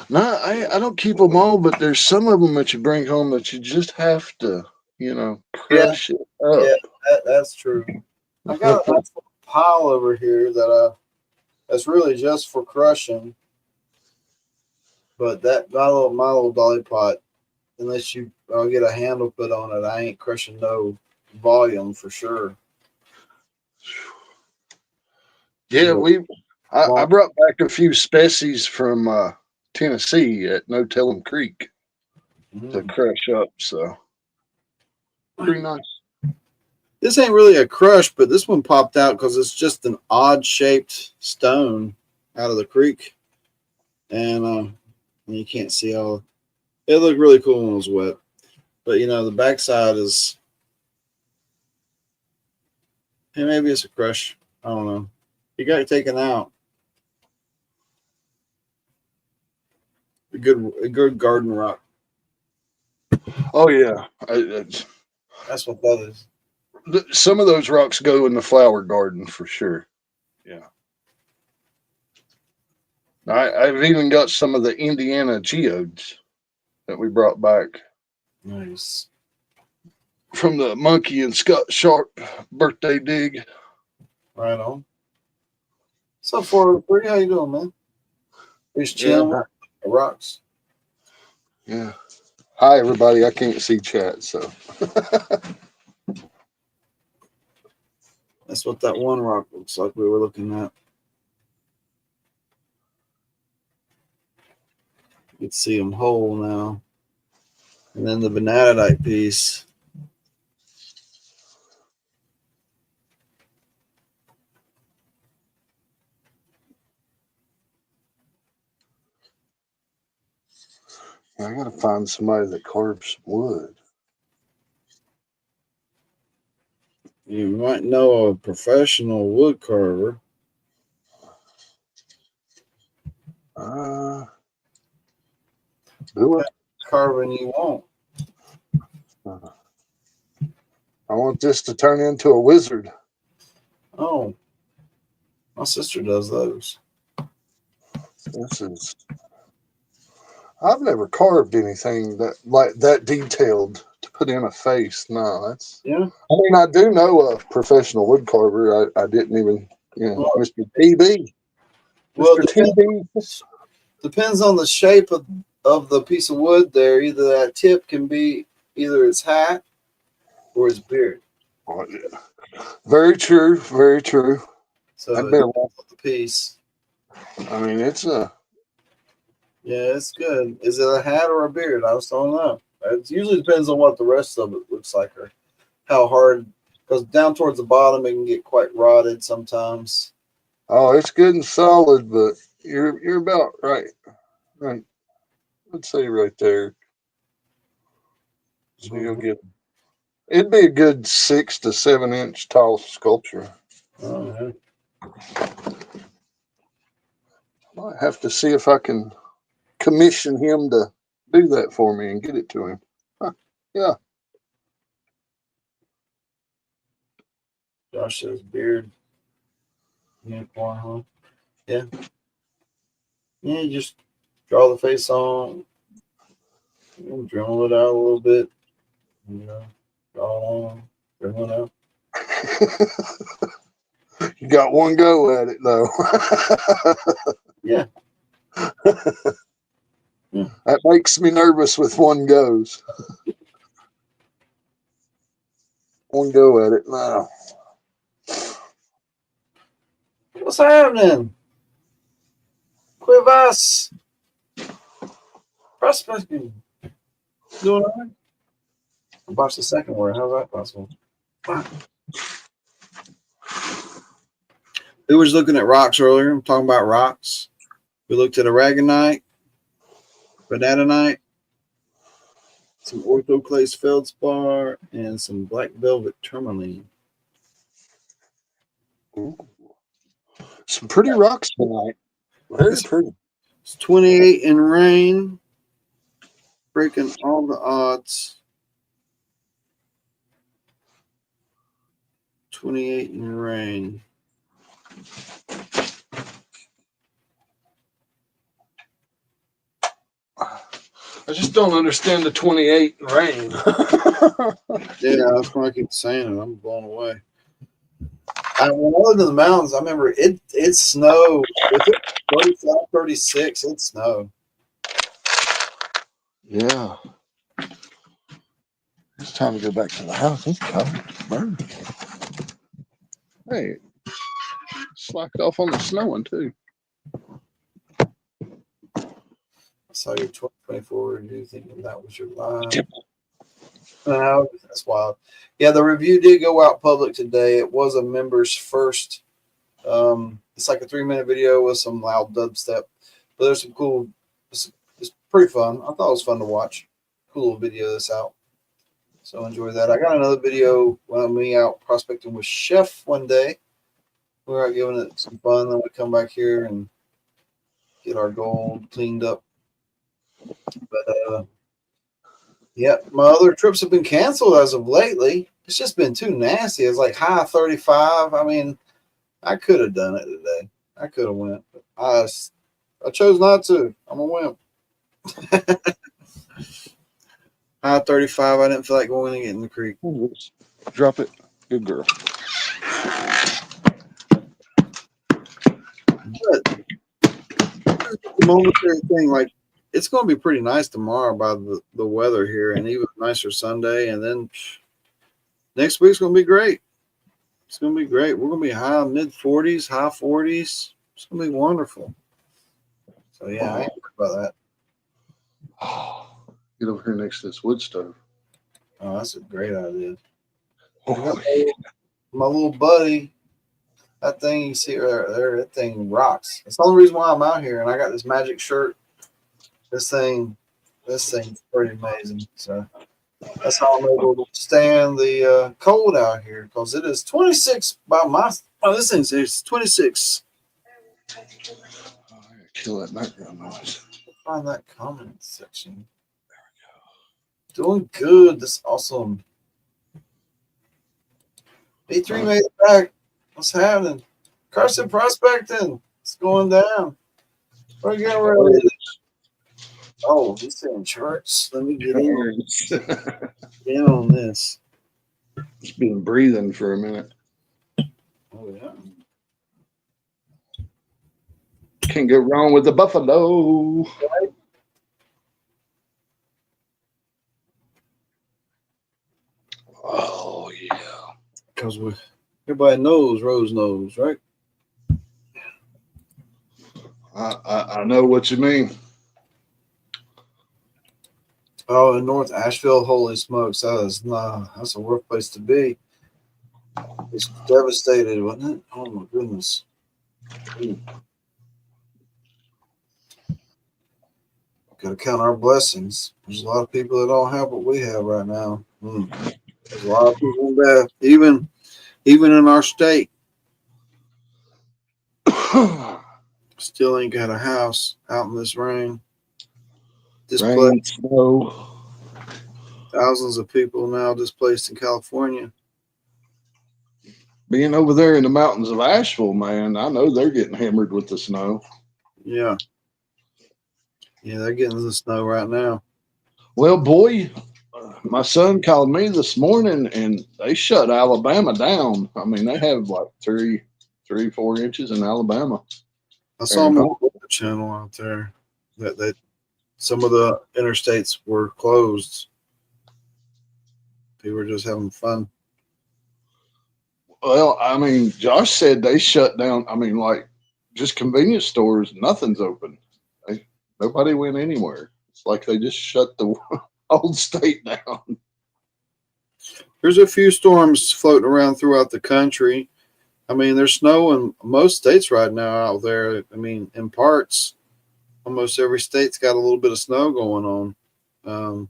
No, I don't keep them all, but there's some of them that you bring home that you just have to, Yeah, crush it yeah, up. that's true. I got a nice little pile over here that's really just for crushing. But that my little dolly pot, unless I'll get a handle put on it, I ain't crushing no volume for sure. Yeah, But I brought back a few species from Tennessee at No Tell'em Creek to crush up, so pretty nice. this ain't really a crush, but this one popped out because it's just an odd shaped stone out of the creek, and you can't see all. It looked really cool when it was wet, but the backside is. Hey, maybe it's a crush. I don't know. It got taken out. A good garden rock. Oh yeah, That's what that is. some of those rocks go in the flower garden for sure. Yeah, I've even got some of the Indiana geodes that we brought back Nice. from the Monkey and Scott Sharp birthday dig. Right on. So for free, how you doing, man? Just Yeah, chilling with the rocks. yeah. Hi everybody. I can't see chat, so That's what that one rock looks like we were looking at. You can see them whole now. And then the vanadite piece. I gotta find somebody that carves some wood. You might know a professional wood carver. Do it. Carving you want. I want this to turn into a wizard. Oh, my sister does those. This is. I've never carved anything that detailed to put in a face. No, that's. Yeah. I mean, I do know a professional wood carver. I didn't even, Well, Mr. TB. well Mr. TB. depends on the shape of the piece of wood there. Either that tip can be either his hat or his beard. Oh, yeah. Very true. Very true. So I'd it better. depends on the piece. I mean, it's a. Yeah, it's good. Is it a hat or a beard? I just don't know. It usually depends on what the rest of it looks like or how hard. Because down towards the bottom, it can get quite rotted sometimes. Oh, it's good and solid, but you're about right. Right. Let's say right there. So you'll get. It'd be a good 6 to 7 inch tall sculpture. Oh, I have to see if I can commission him to do that for me and get it to him. Huh. Yeah. Josh says beard. Unicorn, huh? Yeah. Yeah, you just draw the face on, dribble it out a little bit, draw it on, dribble it out. You got one go at it though. Yeah. Yeah. That makes me nervous with one goes. One go at it now. What's happening? Cuevas. Prospecting. Doing all right? I botched the second word. How's that possible? Wow. We was looking at rocks earlier. I'm talking about rocks. We looked at aragonite, vanadinite, some orthoclase feldspar, and some black velvet tourmaline. Ooh. Some pretty rocks tonight. Very pretty. It's 28 in rain, breaking all the odds. 28 in rain. I just don't understand the 28 in rain. Yeah, that's what I keep saying. I'm blown away. When I lived in the mountains, I remember it snowed. If it was 35, 36, it snowed. Yeah. It's time to go back to the house. It's cold. Burn. Hey, slacked off on the snowing too. I saw your 2024 review thinking that was your live. No, that's wild. Yeah, the review did go out public today. It was a member's first. It's like a 3-minute video with some loud dubstep, but there's some cool. It's pretty fun. I thought it was fun to watch. Cool little video this out. So enjoy that. I got another video of me out prospecting with Chef one day. We were out giving it some fun. Then we come back here and get our gold cleaned up. But yeah, my other trips have been canceled as of lately. It's just been too nasty. It's like high 35. I mean, I could have done it today. I could have went. But I chose not to. I'm a wimp. High 35. I didn't feel like going and getting the creek. Drop it. Good girl. But the momentary thing, like, it's going to be pretty nice tomorrow by the weather here, and even nicer Sunday. And then next week's going to be great. It's going to be great. We're going to be high mid 40s, high 40s. It's going to be wonderful. So, yeah, I ain't worried about that. Get over here next to this wood stove. Oh, that's a great idea. Oh, My little buddy, that thing you see right there, that thing rocks. It's the only reason why I'm out here, and I got this magic shirt. This thing's pretty amazing. So that's how I'm able to stand the cold out here, because it is 26 by my. Oh, this thing says 26. I gotta kill that background noise. Find that comment section. There we go. Doing good. That's awesome. B3 made it back. What's happening? Carson prospecting. It's going down. We're getting ready. Oh, he's saying charts. Let me get in on this. It's been breathing for a minute. Oh, yeah. Can't go wrong with the buffalo. Oh, yeah. Because everybody knows Rose knows, right? I know what you mean. Oh, in North Asheville, holy smokes, that's a rough place to be. It's devastated, wasn't it? Oh my goodness. Gotta count our blessings. There's a lot of people that don't have what we have right now. There's a lot of people that even in our state still ain't got a house out in this rain. Rain, snow. Thousands of people now displaced in California. Being over there in the mountains of Asheville, man, I know they're getting hammered with the snow. Yeah. Yeah, they're getting the snow right now. Well, boy, my son called me this morning and they shut Alabama down. I mean, they have like 4 inches in Alabama. I saw them on the channel out there that some of the interstates were closed. People were just having fun. Well, I mean, Josh said they shut down. I mean, like just convenience stores, nothing's open. Nobody went anywhere. It's like they just shut the whole state down. There's a few storms floating around throughout the country. I mean, there's snow in most states right now out there. I mean, in parts, almost every state's got a little bit of snow going on,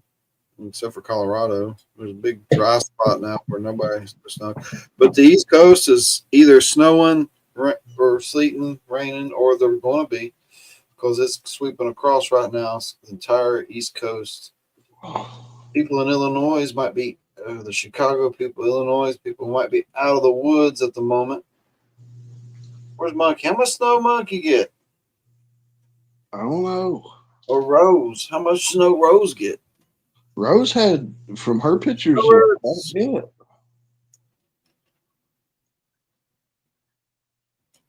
except for Colorado. There's a big dry spot now where nobody has snow. But the East Coast is either snowing or sleeting, raining, or they're going to be. because it's sweeping across right now the entire East Coast. People in Illinois might be the Chicago people, Illinois people might be out of the woods at the moment. Where's Monkey? How much snow Monkey get? I don't know. Or Rose? How much snow Rose get? Rose had, from her pictures, yeah.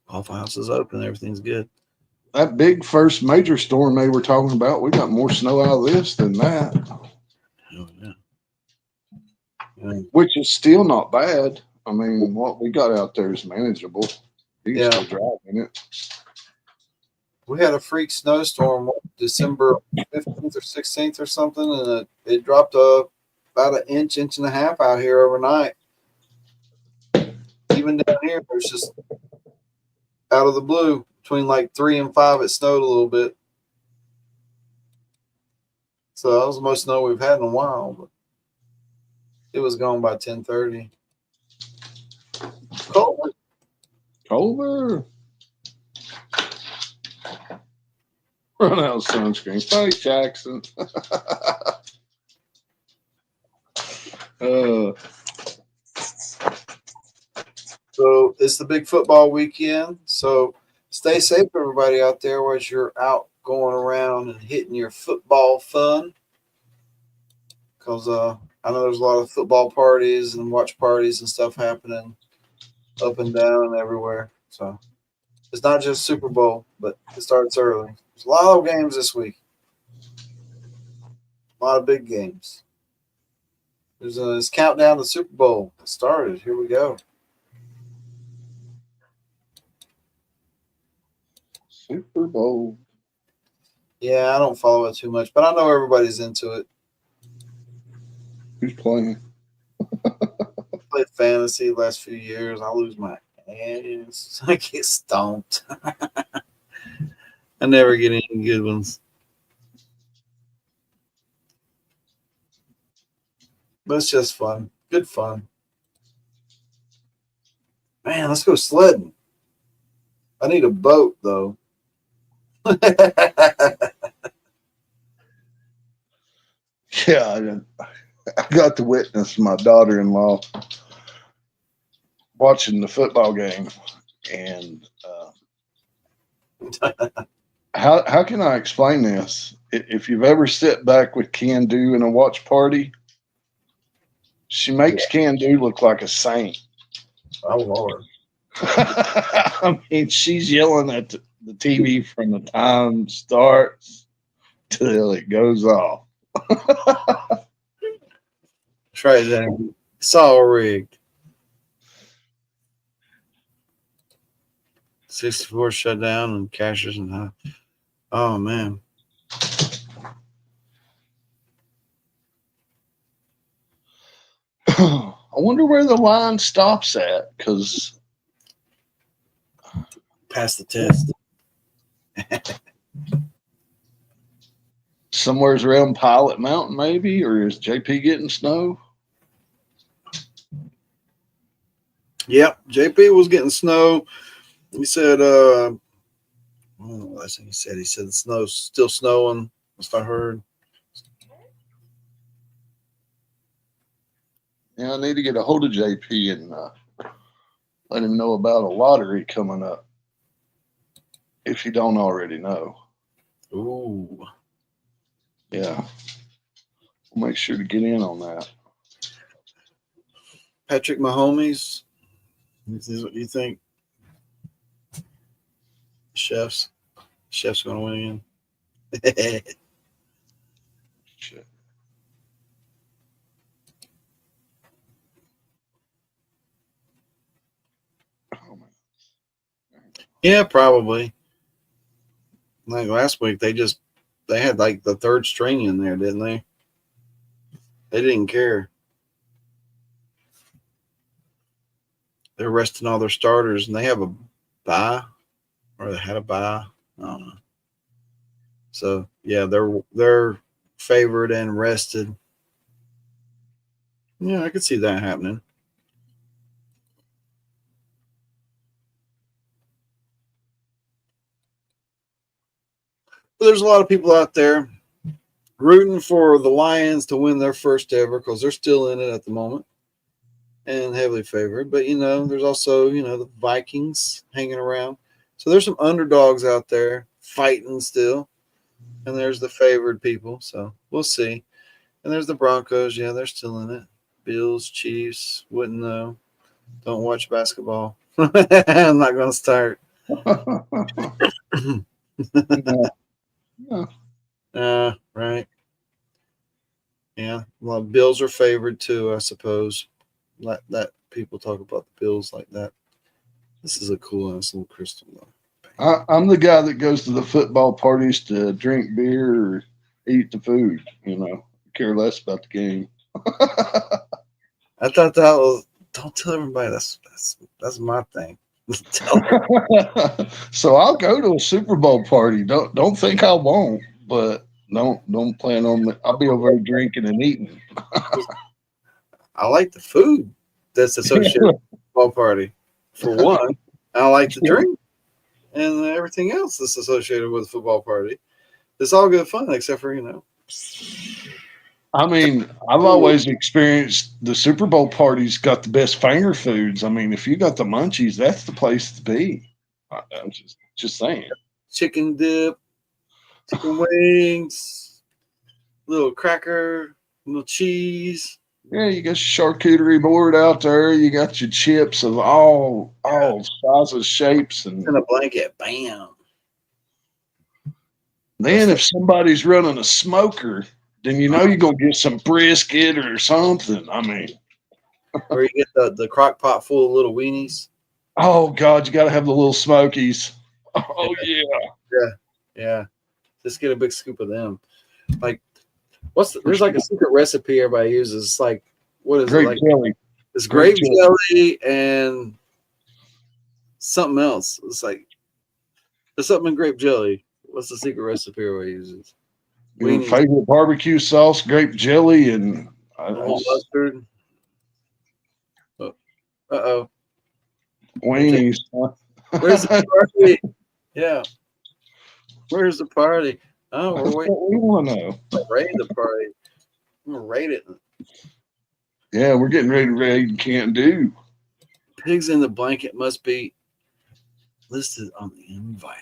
Waffle House is open. Everything's good. That big first major storm they were talking about, we got more snow out of this than that. Oh, yeah. Yeah. Which is still not bad. I mean, what we got out there is manageable. You can still drive in it. We had a freak snowstorm December 15th or 16th or something, and it dropped about an inch and a half out here overnight. Even down here, there's just out of the blue between like 3 and 5, it snowed a little bit. So that was the most snow we've had in a while, but it was gone by 10:30. Culver. Run out of sunscreen. Thanks, Jackson. So it's the big football weekend. So stay safe, everybody out there, as you're out going around and hitting your football fun. Because I know there's a lot of football parties and watch parties and stuff happening up and down and everywhere. So it's not just Super Bowl, but it starts early. There's a lot of games this week. A lot of big games. There's this countdown to Super Bowl. It started. Here we go. Super Bowl. Yeah, I don't follow it too much, but I know everybody's into it. Who's playing? I played fantasy the last few years. I lose my ass. I get stomped. I never get any good ones. But it's just fun. Good fun. Man, let's go sledding. I need a boat, though. Yeah, I got to witness my daughter-in-law watching the football game, and how can I explain this? If you've ever sit back with Can-Do in a watch party, she makes Can-Do look like a saint. Oh, Lord. I mean, she's yelling at the TV from the time starts till it goes off. That's right there. It's all rigged. 64 shut down and cashers and high. Oh, man. I wonder where the line stops at, because Pass the test. somewhere's around Pilot Mountain, maybe, or is JP getting snow? Yep, JP was getting snow. He said, last thing he said the snow's still snowing. That's what I heard. Yeah, I need to get a hold of JP and let him know about a lottery coming up, if you don't already know. Ooh. Yeah. We'll make sure to get in on that. Patrick Mahomes, this is what you think? Chef's going to win again. Shit. Oh, man. Yeah, probably. Like last week, they had like the third string in there, didn't they? They didn't care. They're resting all their starters, and they have a bye, or they had a bye. I don't know. So yeah, they're favored and rested. Yeah, I could see that happening. But there's a lot of people out there rooting for the Lions to win their first ever because they're still in it at the moment and heavily favored. But, there's also, the Vikings hanging around. So there's some underdogs out there fighting still. And there's the favored people. So we'll see. And there's the Broncos. Yeah, they're still in it. Bills, Chiefs, wouldn't know. Don't watch basketball. I'm not going to start. Right. Yeah. Well, Bills are favored too, I suppose. Let people talk about the Bills like that. This is a cool ass little crystal though. I'm the guy that goes to the football parties to drink beer or eat the food. Care less about the game. I thought that was. Don't tell everybody that's my thing. So I'll go to a Super Bowl party. Don't think I won't, but don't plan on it. I'll be over there drinking and eating. I like the food that's associated with the football party. For one, I like the drink and everything else that's associated with the football party. It's all good fun, except for I mean, I've always experienced the Super Bowl parties got the best finger foods. I mean, if you got the munchies, that's the place to be. I'm just saying. Chicken dip, chicken wings, little cracker, little cheese. Yeah, you got your charcuterie board out there. You got your chips of all sizes, shapes, and in a blanket. Bam. Then if somebody's running a smoker, then you're gonna get some brisket or something. I mean, or you get the crock pot full of little weenies. Oh God, you got to have the little smokies. Oh yeah. Just get a big scoop of them. Like, there's like a secret recipe everybody uses. It's like, what is grape it like? Jelly. It's grape jelly and something else. It's like there's something in grape jelly. What's the secret recipe everybody uses? Your favorite barbecue sauce, grape jelly, and mustard. Uh-oh. Weenies. Where's the party? Yeah. Where's the party? Oh, we're waiting. We want to know. Raid the party. I'm gonna raid it. Yeah, we're getting ready to raid Can't Do. Pigs in the blanket must be listed on the invite.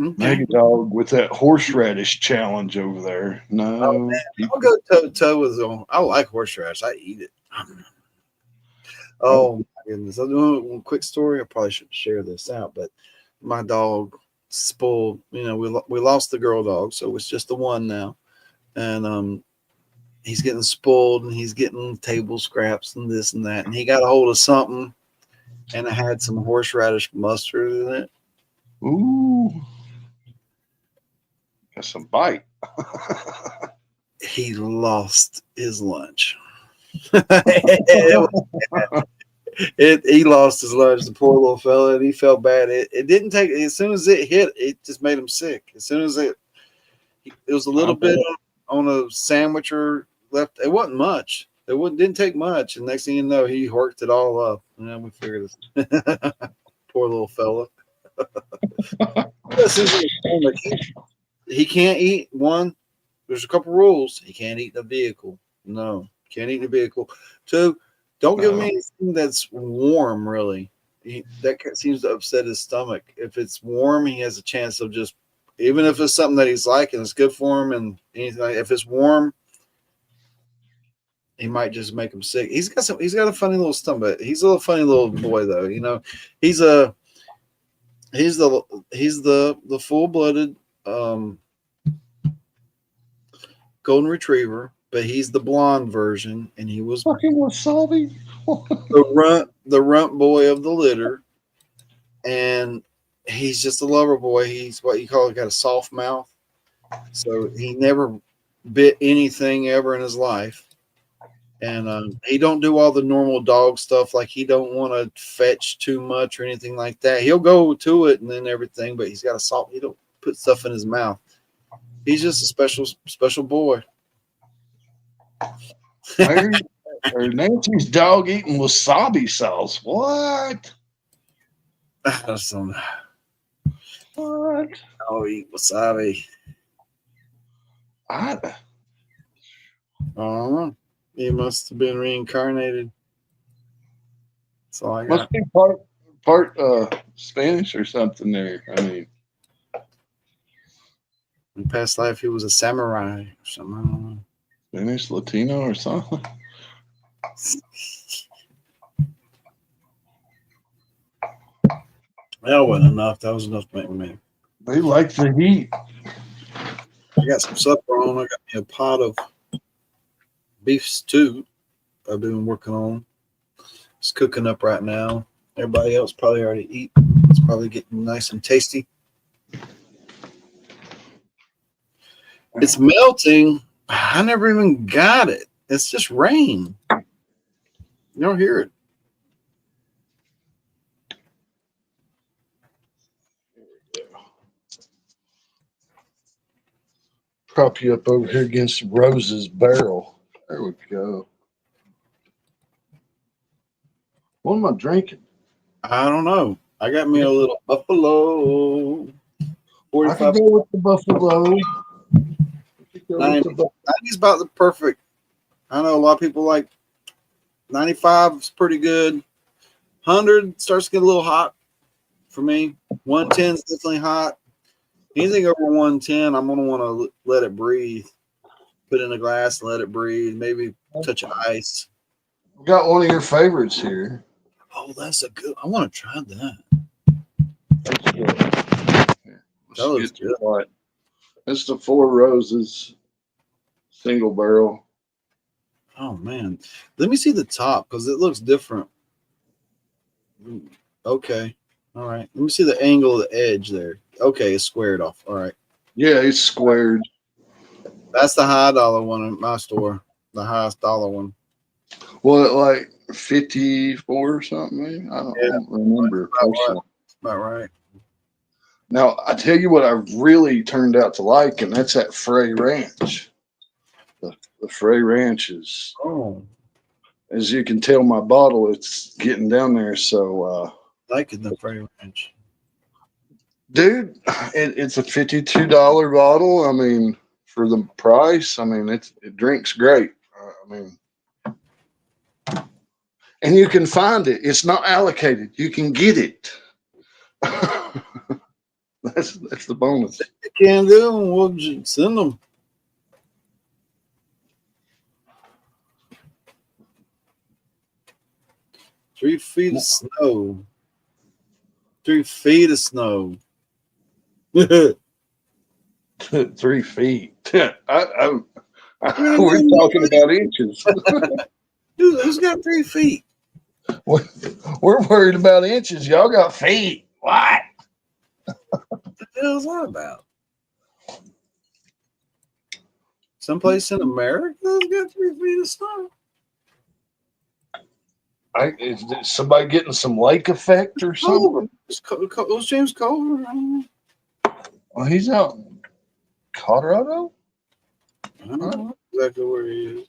Okay. Mega Dog with that horseradish challenge over there. No, I'll go toe to toe with them. I like horseradish. I eat it. Oh my goodness! I'll do one quick story. I probably shouldn't share this out, but my dog spoiled. We lost the girl dog, so it's just the one now, and he's getting spoiled and he's getting table scraps and this and that, and he got a hold of something, and it had some horseradish mustard in it. Ooh. Some bite. He lost his lunch. He lost his lunch, the poor little fella, and he felt bad. It didn't take. As soon as it hit, it just made him sick. As soon as it was a little bit on a sandwich or left. It wasn't much. Didn't take much. And next thing you know, he worked it all up. And then we figured this. Poor little fella. He can't eat. One, there's a couple rules. He can't eat in a vehicle. No, can't eat in a vehicle. Two, don't give him anything that's warm, really. That seems to upset his stomach. If it's warm, he has a chance of just, even if it's something that he's like and it's good for him and anything like, if it's warm, he might just make him sick. He's got a funny little stomach. He's a little funny little boy though. He's the full-blooded golden retriever, but he's the blonde version, and he was fucking wasabi. the runt boy of the litter, and he's just a lover boy. He's what you call got a soft mouth, so he never bit anything ever in his life, and he don't do all the normal dog stuff. Like he don't want to fetch too much or anything like that. He'll go to it and then everything, but he's got a soft. He don't put stuff in his mouth. He's just a special boy. Or Nancy's dog eating wasabi sauce. What? I What? I'll eat wasabi. I I don't know. He must have been reincarnated. That's all I got. must be part Spanish or something there. I mean, In past life, he was a samurai or something. I don't know. Spanish, Latino, or something. That wasn't enough. That was enough to make me mad. They like the heat. I got some supper on. I got me a pot of beef stew I've been working on. It's cooking up right now. Everybody else probably already eat. It's probably getting nice and tasty. It's melting. I never even got it. It's just rain. You don't hear it. Prop you up over here against Rose's barrel. There we go. What am I drinking? I don't know. I got me a little Buffalo. I 45. could go with the Buffalo. Go with 90's about the perfect. I know a lot of people like 95 is pretty good. 100 starts to get a little hot for me. 110 is definitely hot. Anything over 110, I'm going to want to let it breathe. Put it in a glass and let it breathe. Maybe touch of ice. I've got one of your favorites here. Oh, that's a good. I want to try that. That's good. That looks good. What? It's the Four Roses single barrel. Oh, man. Let me see the top because it looks different. Okay. All right. Let me see the angle of the edge there. Okay, it's squared off. All right. Yeah, it's squared. That's the high dollar one in my store. The highest dollar one. Well, like 54 or something, maybe? I don't remember personally. About right. Now, I tell you what I really turned out to like, and that's that Frey Ranch. The Frey Ranch is, Oh, as you can tell, my bottle, it's getting down there. So, liking the Frey Ranch. dude, it's a $52 bottle. I mean, for the price, I mean, it drinks great. I mean, and you can find it. It's not allocated. You can get it. That's the bonus. You can do them. We'll just send them. Three feet of snow. 3 feet of snow. 3 feet. We're talking about inches. Dude, who's got 3 feet? We're worried about inches. Y'all got feet. What? What the hell is that about? Someplace in America has got 3 feet of snow. Is somebody getting some lake effect or something? Who's James Culver? Well, he's out in Colorado. I don't know exactly where he is.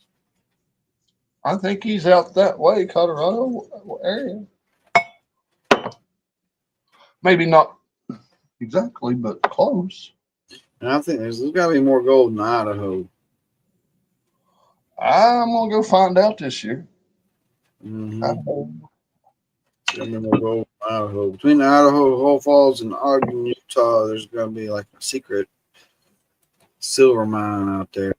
I think he's out that way, Colorado area. Maybe not exactly, but close. And I think there's got to be more gold in Idaho. I'm gonna go find out this year. Mm-hmm. Idaho. Got to be more gold in Idaho. Between Idaho, Whole Falls, and Ogden, Utah, there's going to be like a secret silver mine out there.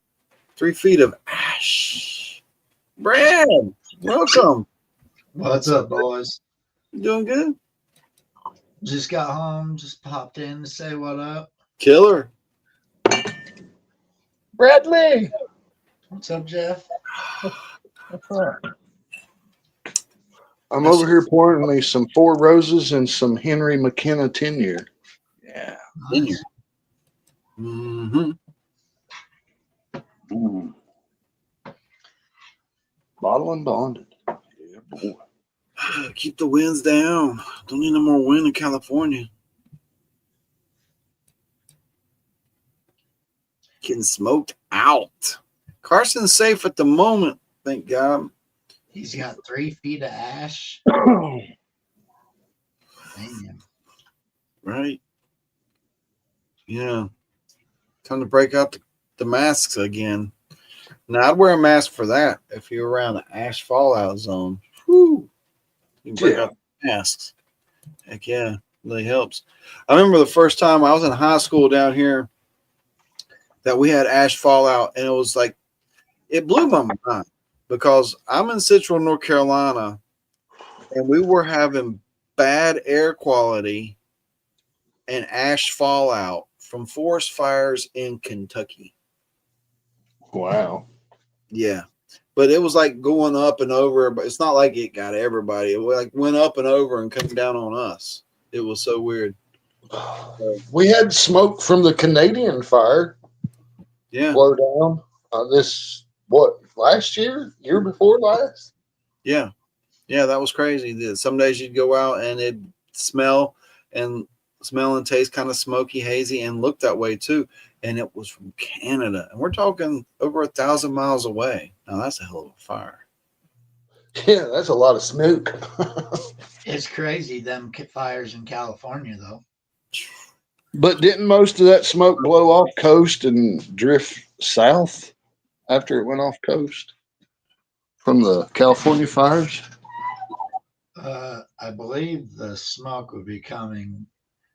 3 feet of ash. Brad, welcome. What's up, boys? You doing good? Just got home, just popped in to say what up. Killer. Bradley. What's up, Jeff? What's that? I'm over here pouring me some Four Roses and some Henry McKenna 10-year. Yeah. Nice. Mm-hmm. Mm. Bottle and bonded. Yeah, boy. Keep the winds down. Don't need no more wind in California. Getting smoked out. Carson's safe at the moment, thank God. He's got 3 feet of ash. Oh, Damn. Right. Yeah. Time to break out the masks again. Now, I'd wear a mask for that if you're around the ash fallout zone. Whew. You can break Yeah. out the masks. Heck yeah, really helps. I remember the first time I was in high school down here that we had ash fallout, and it was like, it blew my mind because I'm in central North Carolina and we were having bad air quality and ash fallout from forest fires in Kentucky. Wow. Yeah. But it was like going up and over, but it's not like it got everybody. It like went up and over and come down on us. It was so weird. We had smoke from the Canadian fire Yeah. blow down last year before last? Yeah. Yeah, that was crazy. Some days you'd go out and it'd smell and taste kind of smoky, hazy, and look that way too. And it was from Canada. And we're talking over 1,000 miles away. Now that's a hell of a fire. Yeah, that's a lot of smoke. It's crazy, them fires in California, though. But didn't most of that smoke blow off coast and drift south after it went off coast from the California fires? I believe the smoke would be coming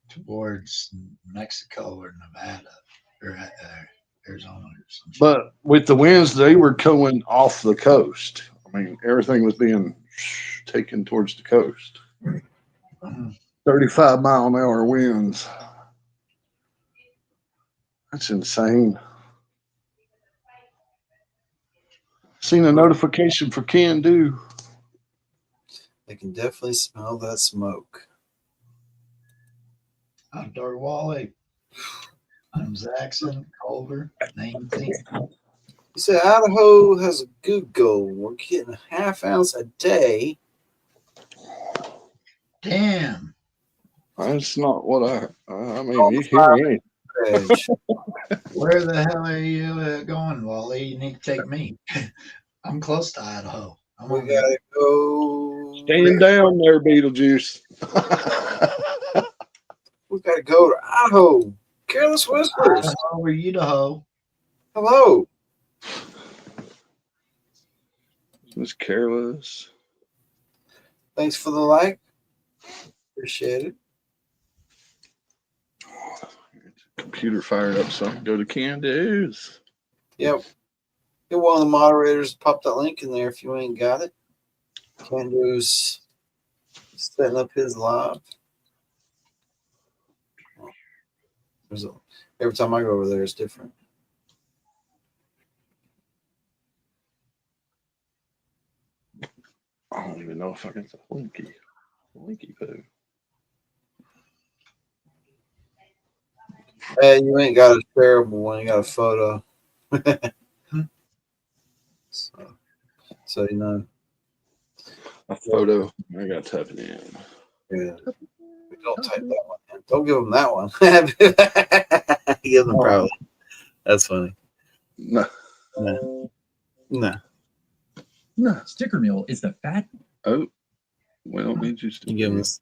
towards Mexico or Nevada or Arizona or something. But with the winds, they were going off the coast. I mean, everything was being taken towards the coast. 35-mile-an-hour winds. That's insane. Seen a notification for Can Do. They can definitely smell that smoke. Outdoor Wally. I'm Zaxxon, Culver, 19. You said Idaho has a good goal. We're getting a half ounce a day. Damn. That's not what I mean, you hear me. Where the hell are you going, Wally? You need to take me. I'm close to Idaho. I'm We on gotta go. Stand down there, Beetlejuice. We gotta go to Idaho. Careless Whispers. Idaho or Idaho. Hello. Miss Careless. Thanks for the like. Appreciate it. Computer fired up so I can go to Can Do's. Yep. Get one of the moderators to pop that link in there if you ain't got it. Cando's setting up his live. Every time I go over there, it's different. I don't even know if I can say Linky poo. Hey, you ain't got a shareable one. You got a photo. so you know. A photo. I got to type it in. Yeah. Don't type that one in. Don't give them that one. Give them probably. That's funny. No. Sticker Mule is the fat. Oh, we don't need you to You give them this.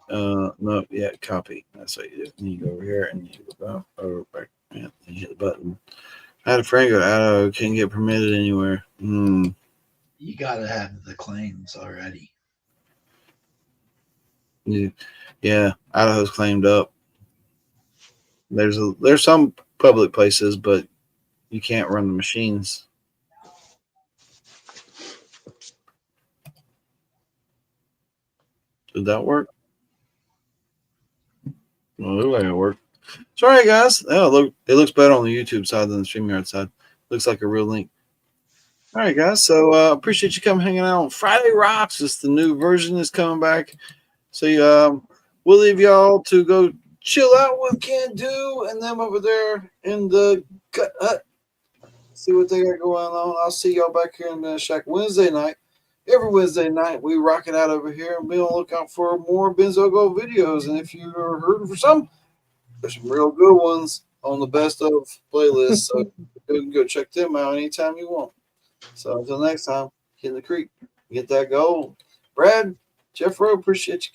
No, yeah, copy. That's what you do. And you go over here and you go over back. Yeah, you hit the button. I had a friend go to Idaho, can't get permitted anywhere. You got to have the claims already. Yeah, Idaho's claimed up. There's some public places, but you can't run the machines. Did that work? Well, it looked like it worked. Sorry, guys. Oh, it looks better on the YouTube side than the StreamYard side. Looks like a real link. All right, guys. So appreciate you coming hanging out on Friday Rocks. Just the new version is coming back. So we'll leave y'all to go chill out with Can Do and them over there in the gut hut. See what they got going on. I'll see y'all back here in the shack Wednesday night. Every Wednesday night, we rock it out over here and be on the lookout for more Benzo Go videos. And if you're hurting for some, there's some real good ones on the best of playlist. So you can go check them out anytime you want. So until next time, get in the creek, get that gold. Brad, Jeff Rowe, appreciate you